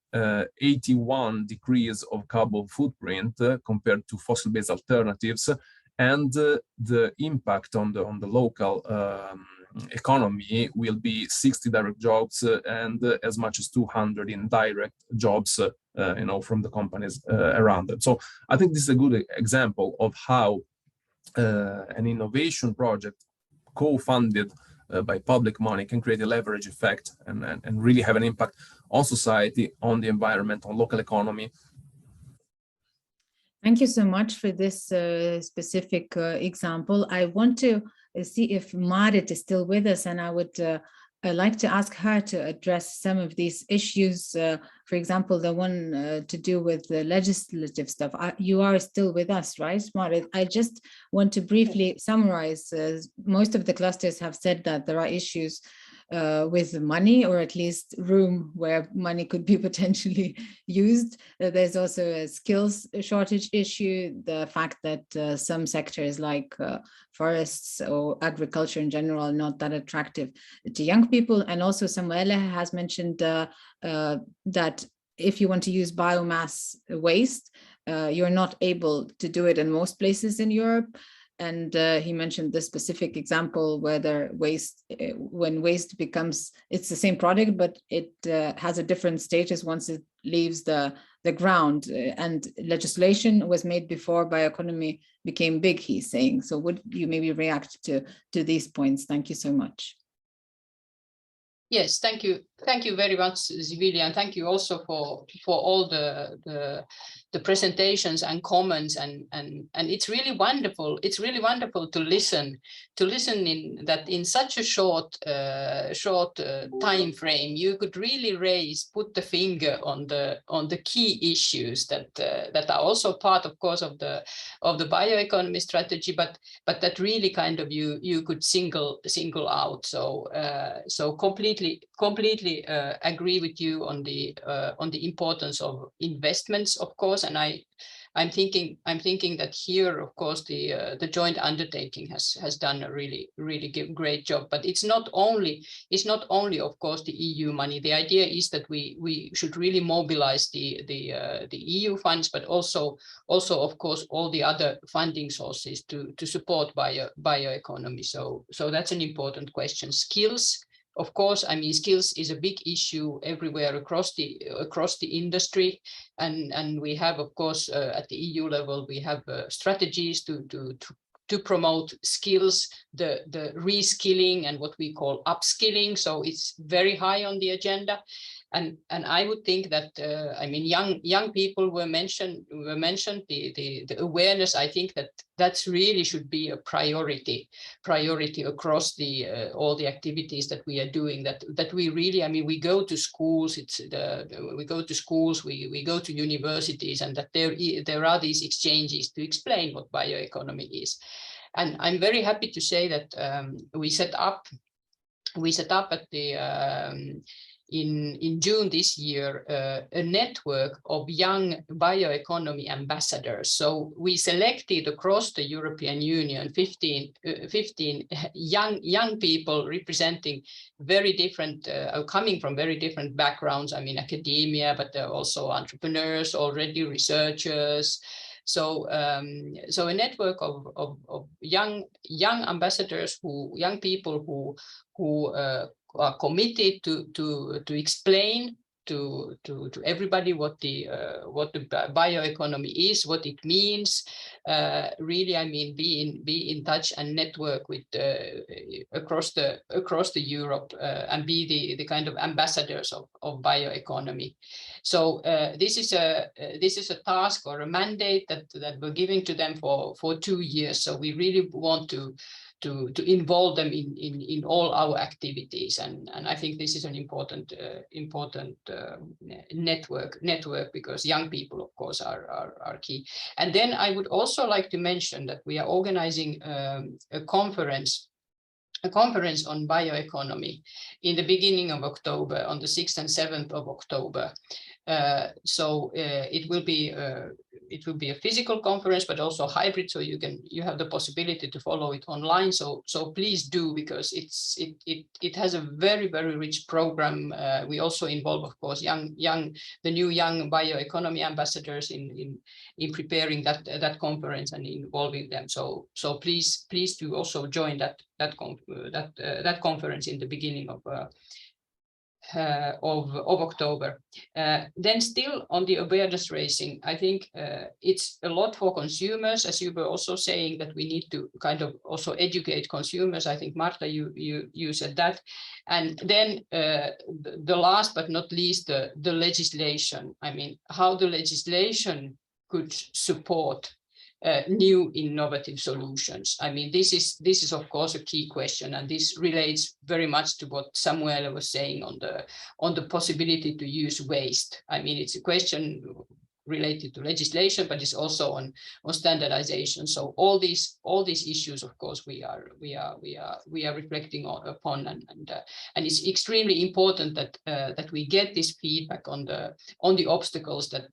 81 decrease of carbon footprint compared to fossil-based alternatives, and the impact on the local economy will be 60 direct jobs and as much as 200 indirect jobs, from the companies around them. So I think this is a good example of how an innovation project co-funded by public money can create a leverage effect and really have an impact on society, on the environment, on local economy. Thank you so much for this specific example. I want to see if Marit is still with us, and I would like to ask her to address some of these issues. For example, the one to do with the legislative stuff. You are still with us, right, Marit? I just want to briefly summarize. Most of the clusters have said that there are issues with money, or at least room where money could be potentially used. There's also a skills shortage issue, the fact that some sectors like forests or agriculture in general are not that attractive to young people. And also Samuele has mentioned that if you want to use biomass waste, you're not able to do it in most places in Europe. And he mentioned the specific example where when waste becomes, it's the same product, but it has a different status once it leaves the ground. And legislation was made before bioeconomy became big, he's saying. So would you maybe react to these points? Thank you so much. Yes, thank you very much, Zivilia, and thank you also for all the presentations and comments, and it's really wonderful. It's really wonderful to listen in such a short time frame. You could really put the finger on the key issues that are also part, of course, of the bioeconomy strategy, but that really kind of you could single out. So completely agree with you on the importance of investments, of course, and I'm thinking that here, of course, the joint undertaking has done a really great job. But it's not only, of course, the EU money. The idea is that we should really mobilize the EU funds, but also of course all the other funding sources to support bioeconomy. So that's an important question. Skills. Of course, I mean, skills is a big issue everywhere across the industry, and we have, of course, at the EU level, we have strategies to promote skills, the reskilling and what we call upskilling. So it's very high on the agenda. And I would think that I mean, young people were mentioned. The awareness. I think that's really should be a priority across all the activities that we are doing. That we really, I mean, we go to schools. We go to universities, and that there are these exchanges to explain what bioeconomy is. And I'm very happy to say that we set up at the in June this year, a network of young bioeconomy ambassadors. So we selected across the European Union 15 young people representing very different, coming from very different backgrounds. I mean, academia, but they're also entrepreneurs, already researchers. So a network of young ambassadors, young people who are committed to explain to everybody what the bioeconomy is, what it means. Really, I mean, be in touch and network with across the Europe and be the kind of ambassadors of bioeconomy. So this is a task or a mandate that we're giving to them for 2 years. So we really want to involve them in all our activities, and I think this is an important network because young people, of course, are key. And then I would also like to mention that we are organizing a conference a conference on bioeconomy in the beginning of October, on the 6th and 7th of October. It will be a physical conference, but also hybrid, so you have the possibility to follow it online. So please do, because it has a very, very rich program. We also involve, of course, the new young bioeconomy ambassadors in preparing that conference and involving them. So please do also join that conference in the beginning of October. Then still on the awareness raising, I think it's a lot for consumers, as you were also saying, that we need to kind of also educate consumers. I think, Marta, you said that. And then the last but not least, the legislation. I mean, how the legislation could support new innovative solutions. I mean, this is of course a key question, and this relates very much to what Samuel was saying on the possibility to use waste. I mean, it's a question related to legislation, but it's also on standardization. So all these issues, of course, we are reflecting upon, and it's extremely important that we get this feedback on the obstacles that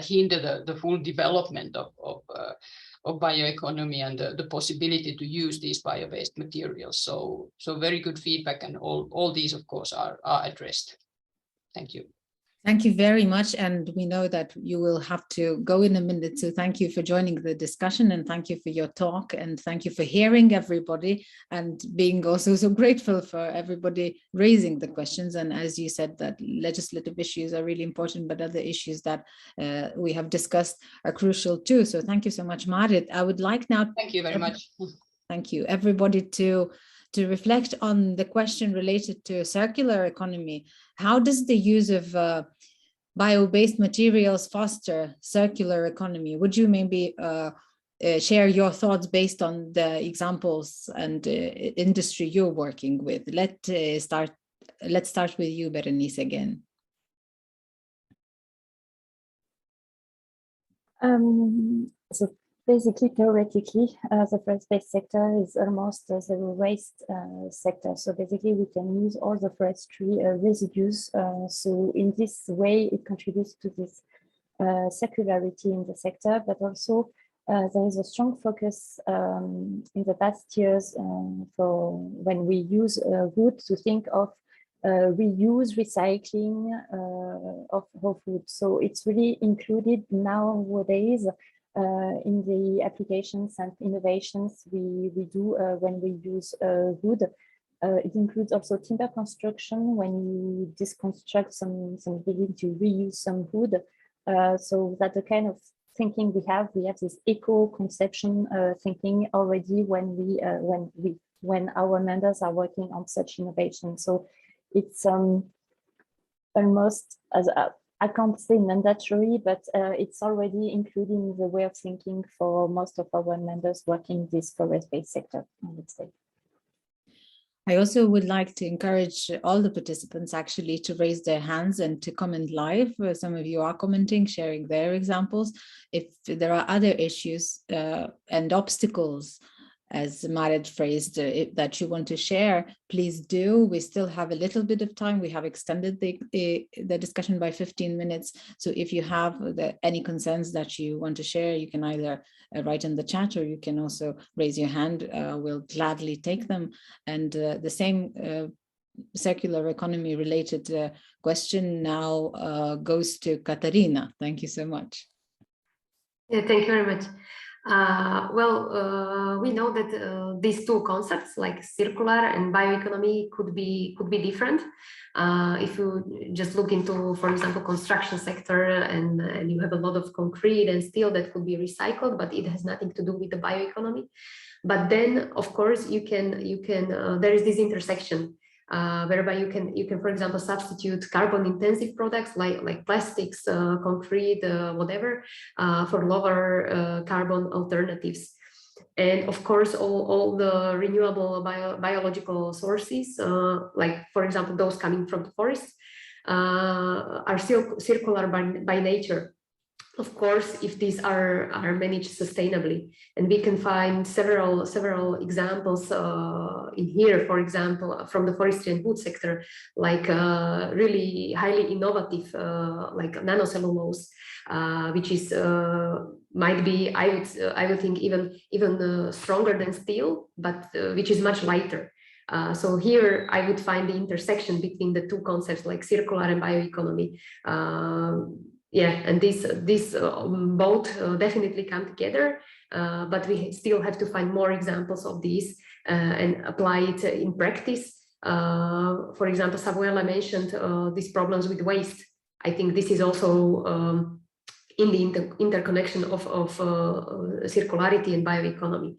hinder the full development of bioeconomy and the possibility to use these bio-based materials. So very good feedback, and all these, of course, are addressed. Thank you. Thank you very much. And we know that you will have to go in a minute. So thank you for joining the discussion, and thank you for your talk, and thank you for hearing everybody and being also so grateful for everybody raising the questions. And as you said, that legislative issues are really important, but other issues that we have discussed are crucial too. So thank you so much, Marit. I would like now. Thank you very much. Thank you, everybody, to reflect on the question related to circular economy. How does the use of bio-based materials foster circular economy? Would you maybe share your thoughts based on the examples and industry you're working with? Let's start with you, Berenice, again. So basically, theoretically, the forest-based sector is almost a zero waste sector. So basically, we can use all the forestry residues. So in this way, it contributes to this circularity in the sector, but also there is a strong focus in the past years for when we use wood to think of reuse, recycling of wood. So it's really included nowadays in the applications and innovations we do when we use wood. It includes also timber construction, when you disconstruct some building to reuse some wood. So that's the kind of thinking we have this eco-conception thinking already when our members are working on such innovation. So it's almost as I can't say mandatory, but it's already included in the way of thinking for most of our members working in this forest-based sector, I would say. I also would like to encourage all the participants actually to raise their hands and to comment live. Some of you are commenting, sharing their examples. If there are other issues and obstacles, as Marit phrased, that you want to share, please do. We still have a little bit of time. We have extended the discussion by 15 minutes. So if you have any concerns that you want to share, you can either write in the chat, or you can also raise your hand. We'll gladly take them. And the same circular economy related question now goes to Katarina. Thank you so much. Yeah, thank you very much. We know that these two concepts, like circular and bioeconomy, could be different. If you just look into, for example, construction sector, and you have a lot of concrete and steel that could be recycled, but it has nothing to do with the bioeconomy. But then, of course, you can there is this intersection. Whereby you can, for example, substitute carbon-intensive products like plastics, concrete, whatever, for lower carbon alternatives. And of course, all the renewable biological sources, like, for example, those coming from the forest, are still circular by nature. of course, if these are managed sustainably. And we can find several examples in here, for example, from the forestry and wood sector, like really highly innovative, like nanocellulose, which is might be, I would think, even stronger than steel, but which is much lighter. So here I would find the intersection between the two concepts, like circular and bioeconomy. Yeah, and these both definitely come together, but we still have to find more examples of these and apply it in practice. For example, Samuela mentioned these problems with waste. I think this is also in the interconnection of circularity and bioeconomy.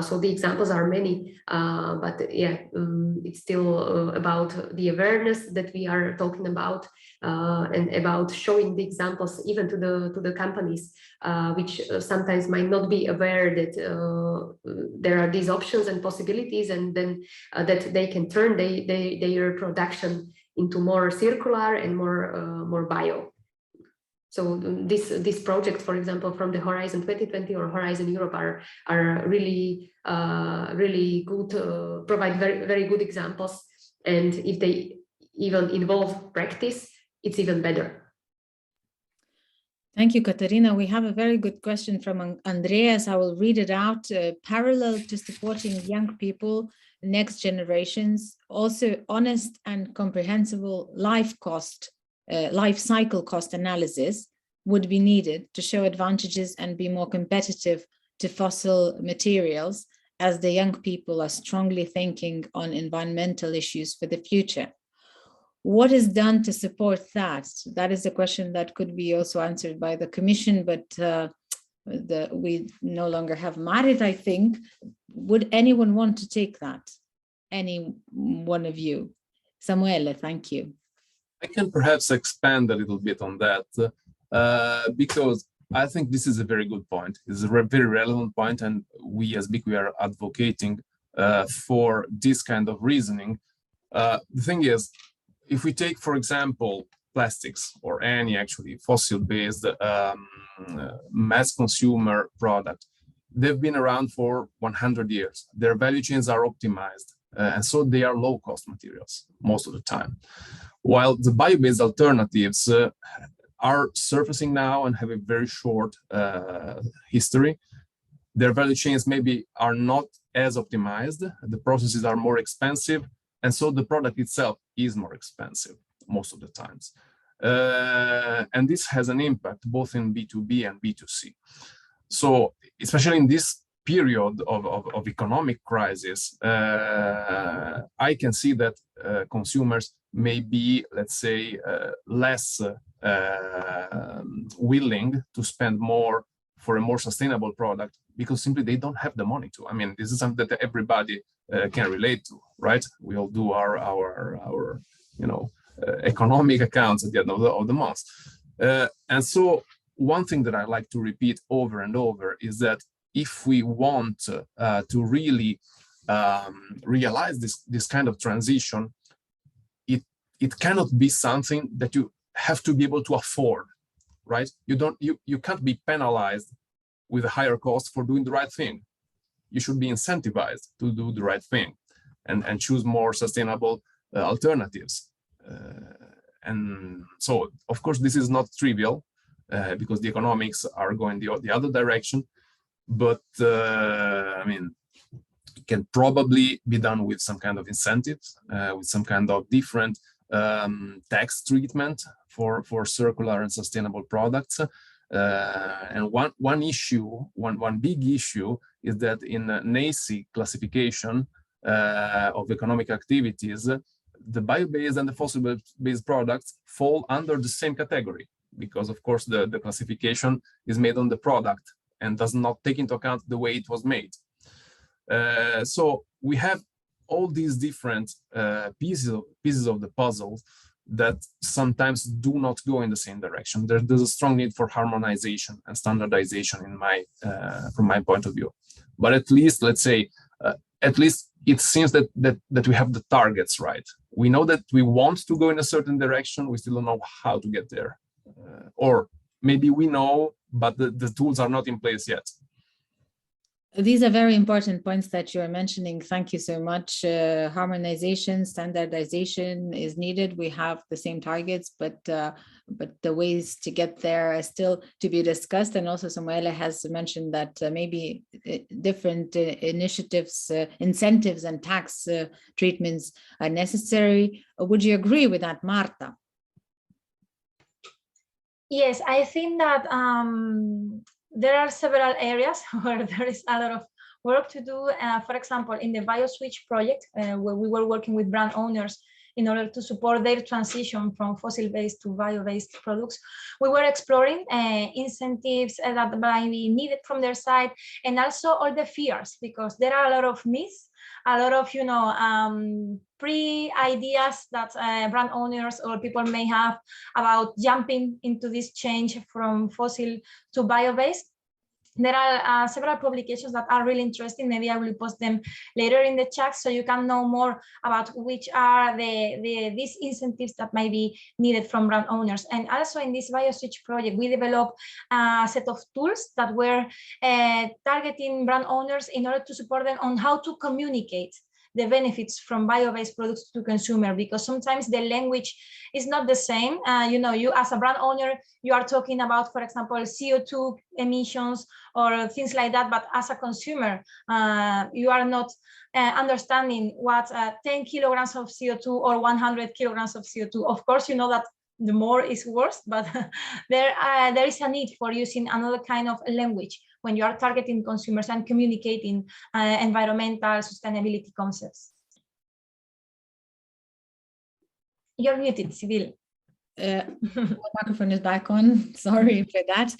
So the examples are many, but yeah, it's still about the awareness that we are talking about, and about showing the examples even to the companies, which sometimes might not be aware that there are these options and possibilities, and then that they can turn their production into more circular and more bio. So this project, for example, from the Horizon 2020 or Horizon Europe are really really good, provide very good examples, and if they even involve practice, it's even better. Thank you, Katarina. We have a very good question from Andreas. I will read it out. Parallel to supporting young people, next generations, also honest and comprehensible life cycle cost analysis would be needed to show advantages and be more competitive to fossil materials, as the young people are strongly thinking on environmental issues for the future. What is done to support that? That is a question that could be also answered by the Commission, but we no longer have Marit, I think. Would anyone want to take that? Any one of you? Samuele, thank you. I can perhaps expand a little bit on that, because I think this is a very good point. It's a very relevant point, and we as BIC, we are advocating for this kind of reasoning. The thing is, if we take, for example, plastics or any actually fossil-based mass consumer product, they've been around for 100 years. Their value chains are optimized, and so they are low-cost materials most of the time. While the bio-based alternatives are surfacing now and have a very short history, their value chains maybe are not as optimized, the processes are more expensive, and so the product itself is more expensive most of the times. And this has an impact both in B2B and B2C. So especially in this period of economic crisis, I can see that consumers may be, let's say, less willing to spend more for a more sustainable product, because simply they don't have the money to. I mean, this is something that everybody can relate to, right? We all do our economic accounts at the end of the month. And so one thing that I like to repeat over and over is that if we want to really realize this kind of transition, it cannot be something that you have to be able to afford, right? You can't be penalized with a higher cost for doing the right thing. You should be incentivized to do the right thing and choose more sustainable alternatives. And so, of course, this is not trivial because the economics are going the other direction. But I mean, it can probably be done with some kind of incentives, with some kind of different tax treatment for circular and sustainable products. And one big issue is that in NACE classification of economic activities, the bio-based and the fossil-based products fall under the same category, because of course the classification is made on the product and does not take into account the way it was made. So we have all these different pieces of the puzzle that sometimes do not go in the same direction. There's a strong need for harmonization and standardization from my point of view. But at least, let's say, at least it seems that we have the targets right. We know that we want to go in a certain direction. We still don't know how to get there, or maybe we know, but the tools are not in place yet. These are very important points that you are mentioning. Thank you so much. Harmonization, standardization is needed. We have the same targets, but the ways to get there are still to be discussed. And also Samuele has mentioned that maybe different initiatives, incentives and tax treatments are necessary. Would you agree with that, Marta? Yes, I think that there are several areas where there is a lot of work to do. For example, in the BioSwitch project, where we were working with brand owners in order to support their transition from fossil-based to bio-based products, we were exploring incentives that might be needed from their side, and also all the fears, because there are a lot of myths, a lot of pre-ideas that brand owners or people may have about jumping into this change from fossil to bio-based. There are several publications that are really interesting. Maybe I will post them later in the chat so you can know more about which are these incentives that might be needed from brand owners. And also in this BioSwitch project, we developed a set of tools that were targeting brand owners in order to support them on how to communicate the benefits from bio-based products to consumer, because sometimes the language is not the same. You as a brand owner, you are talking about, for example, CO2 emissions or things like that, but as a consumer, you are not understanding what 10 kilograms of CO2 or 100 kilograms of CO2. Of course, you know that the more is worse, but there is a need for using another kind of language when you are targeting consumers and communicating environmental sustainability concepts. You're muted, Sibyl. Microphone is back on. Sorry for that.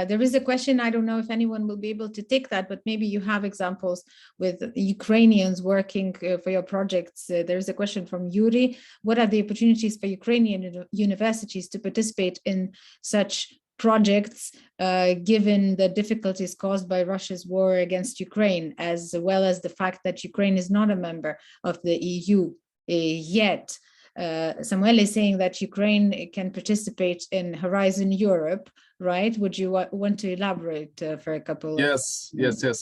There is a question. I don't know if anyone will be able to take that, but maybe you have examples with Ukrainians working for your projects. There is a question from Yuri. What are the opportunities for Ukrainian universities to participate in such projects, given the difficulties caused by Russia's war against Ukraine, as well as the fact that Ukraine is not a member of the EU yet? Samuel is saying that Ukraine can participate in Horizon Europe, right? Would you want to elaborate for a couple? Yes.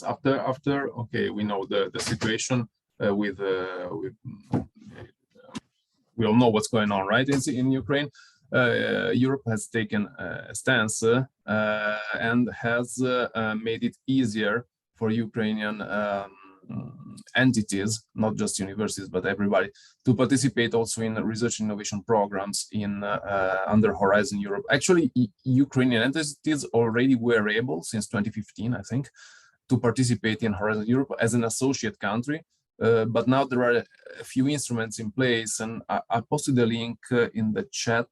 After okay, we know the situation with we all know what's going on, right? In Ukraine. Europe has taken a stance and has made it easier for Ukrainian entities, not just universities, but everybody, to participate also in research and innovation programs in under Horizon Europe. Actually, Ukrainian entities already were able, since 2015, I think, to participate in Horizon Europe as an associate country. But now there are a few instruments in place, and I posted the link in the chat.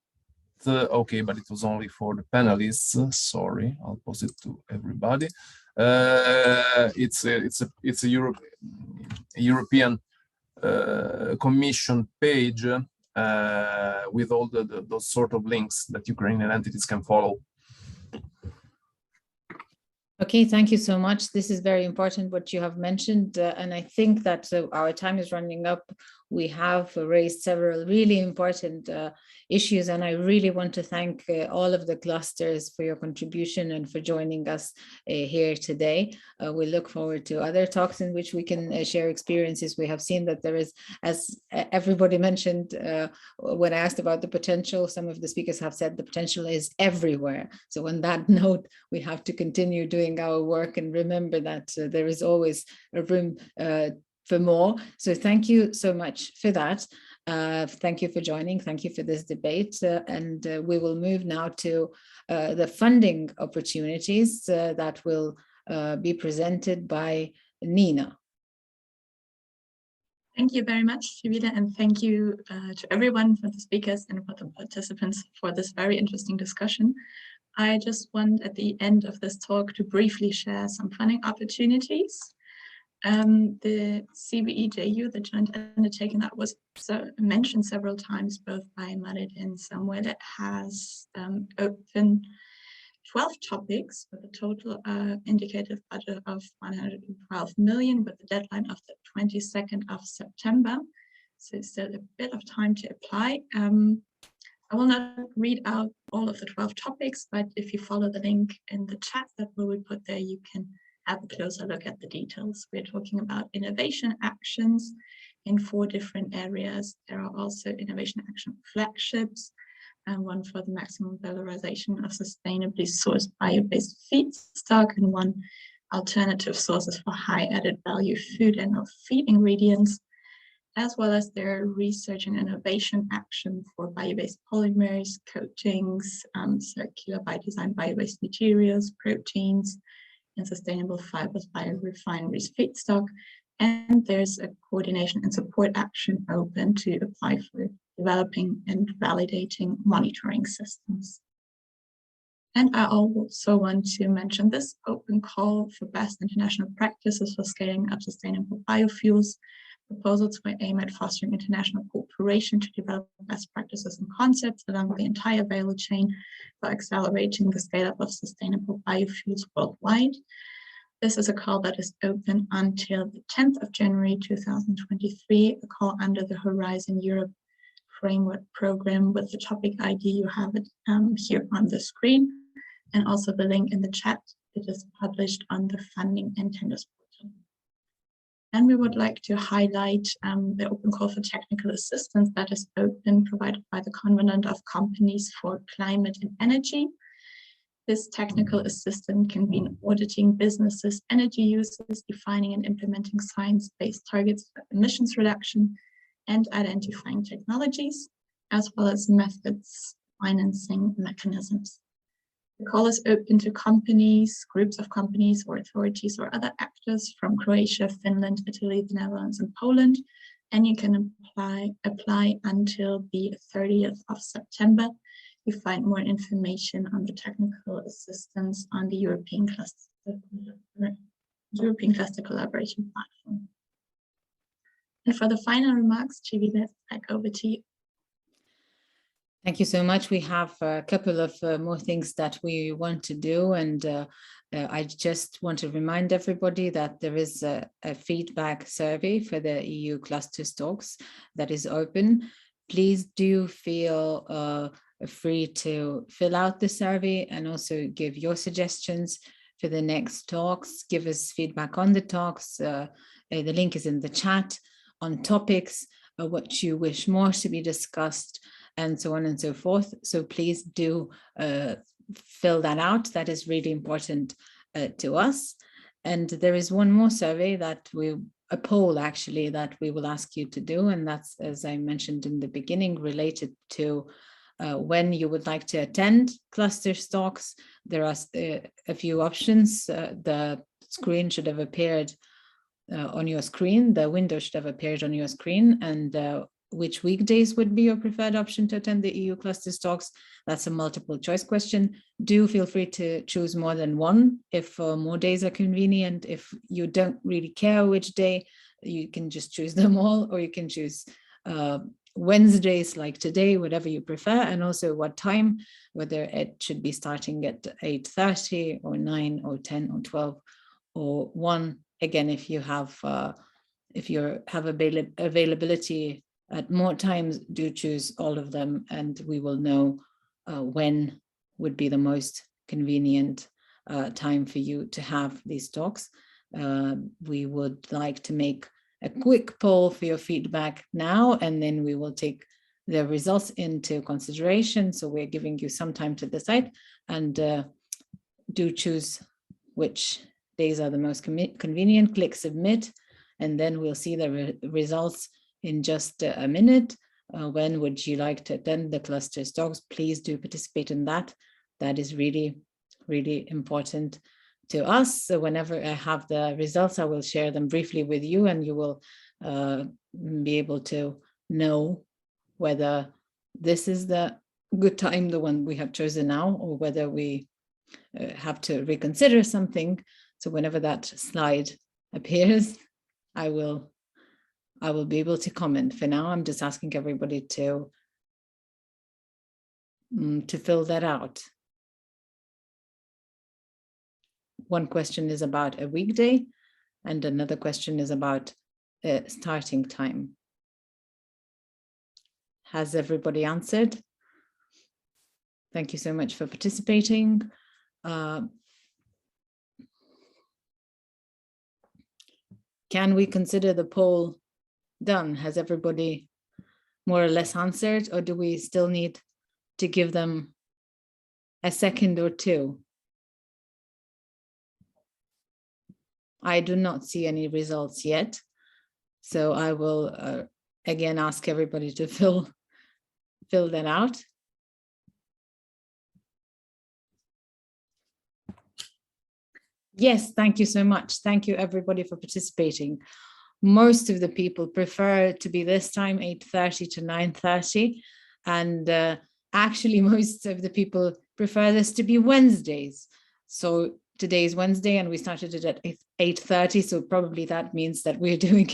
Okay, but it was only for the panelists. Sorry, I'll post it to everybody. It's a European Commission page with all those sort of links that Ukrainian entities can follow. Okay, thank you so much. This is very important what you have mentioned, and I think that our time is running up. We have raised several really important issues, and I really want to thank all of the clusters for your contribution and for joining us here today. We look forward to other talks in which we can share experiences. We have seen that there is, as everybody mentioned, when I asked about the potential, some of the speakers have said the potential is everywhere. So on that note, we have to continue doing our work and remember that there is always a room for more. So thank you so much for that. Thank you for joining. Thank you for this debate. And we will move now to the funding opportunities that will be presented by Nina. Thank you very much, Sibylle, and thank you to everyone, for the speakers and for the participants, for this very interesting discussion. I just want at the end of this talk to briefly share some funding opportunities. The CBEJU, the joint undertaking that was mentioned several times, both by Marit and Samuel, has open 12 topics with a total indicative budget of 112 million, with the deadline of the 22nd of September. So still a bit of time to apply. I will not read out all of the 12 topics, but if you follow the link in the chat that we will put there, you can have a closer look at the details. We're talking about innovation actions in 4 different areas. There are also innovation action flagships, and one for the maximum valorization of sustainably sourced bio-based feedstock, and 1 alternative sources for high added value food and of feed ingredients, as well as their research and innovation action for bio-based polymers, coatings, circular by design bio-based materials, proteins, and sustainable fibers, biorefineries, feedstock. And there's a coordination and support action open to apply for developing and validating monitoring systems. And I also want to mention this open call for best international practices for scaling up sustainable biofuels. Proposals will aim at fostering international cooperation to develop best practices and concepts along the entire value chain for accelerating the scale-up of sustainable biofuels worldwide. This is a call that is open until the 10th of January 2023, a call under the Horizon Europe Framework Program with the topic ID. You have it here on the screen, and also the link in the chat. It is published on the Funding and Tenders portal. And we would like to highlight the open call for technical assistance that is open, provided by the Covenant of Companies for Climate and Energy. This technical assistance can be in auditing businesses' energy uses, defining and implementing science-based targets for emissions reduction, and identifying technologies, as well as methods, financing mechanisms. The call is open to companies, groups of companies, or authorities or other actors from Croatia, Finland, Italy, the Netherlands, and Poland. And you can apply until the 30th of September. You find more information on the technical assistance on the European Cluster Collaboration Platform. And for the final remarks, Jivile, back over to you. Thank you so much. We have a couple of more things that we want to do, and I just want to remind everybody that there is a feedback survey for the EU cluster talks that is open. Please do feel free to fill out the survey and also give your suggestions for the next talks. Give us feedback on the talks. The link is in the chat, on topics, what you wish more to be discussed, and so on and so forth. So please do fill that out. That is really important to us. And there is one more survey that a poll actually, that we will ask you to do. And that's, as I mentioned in the beginning, related to when you would like to attend cluster talks. There are a few options. The screen should have appeared on your screen. The window should have appeared on your screen, and which weekdays would be your preferred option to attend the EU cluster talks. That's a multiple choice question. Do feel free to choose more than one if more days are convenient. If you don't really care which day, you can just choose them all, or you can choose Wednesdays like today, whatever you prefer, and also what time, whether it should be starting at 8:30 or 9 or 10 or 12 or 1. Again, if you have availability at more times, do choose all of them, and we will know when would be the most convenient time for you to have these talks. We would like to make a quick poll for your feedback now, and then we will take the results into consideration. So we're giving you some time to decide, and do choose which days are the most convenient. Click submit, and then we'll see the results in just a minute. When would you like to attend the cluster talks? Please do participate in that. That is really, really important to us. So whenever I have the results, I will share them briefly with you, and you will be able to know whether this is the good time, the one we have chosen now, or whether we have to reconsider something. So whenever that slide appears, I will be able to comment. For now, I'm just asking everybody to fill that out. One question is about a weekday, and another question is about starting time. Has everybody answered? Thank you so much for participating. Can we consider the poll done? Has everybody more or less answered, or do we still need to give them a second or two? I do not see any results yet, so I will again ask everybody to fill that out. Yes, thank you so much. Thank you everybody for participating. Most of the people prefer to be this time 8:30 to 9:30, and actually most of the people prefer this to be Wednesdays. So today is Wednesday and we started it at 8:30, so probably that means that we're doing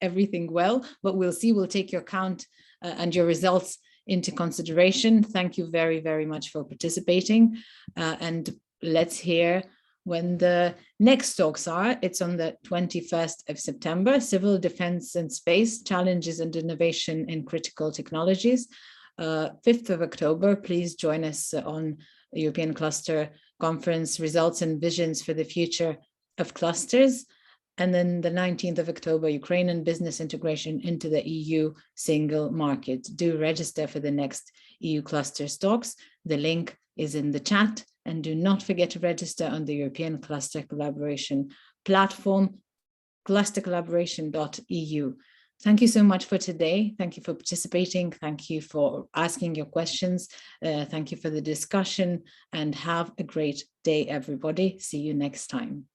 everything well, but we'll see. We'll take your count and your results into consideration. Thank you very, very much for participating, and let's hear when the next talks are. It's on the 21st of September, Civil Defense and Space, Challenges and Innovation in Critical Technologies. 5th of October, please join us on European Cluster Conference, Results and Visions for the Future of Clusters. And then the 19th of October, Ukrainian business integration into the EU single market. Do register for the next EU Clusters talks. The link is in the chat. And do not forget to register on the European Cluster Collaboration platform, clustercollaboration.eu. Thank you so much for today. Thank you for participating. Thank you for asking your questions. Thank you for the discussion, and have a great day, everybody. See you next time.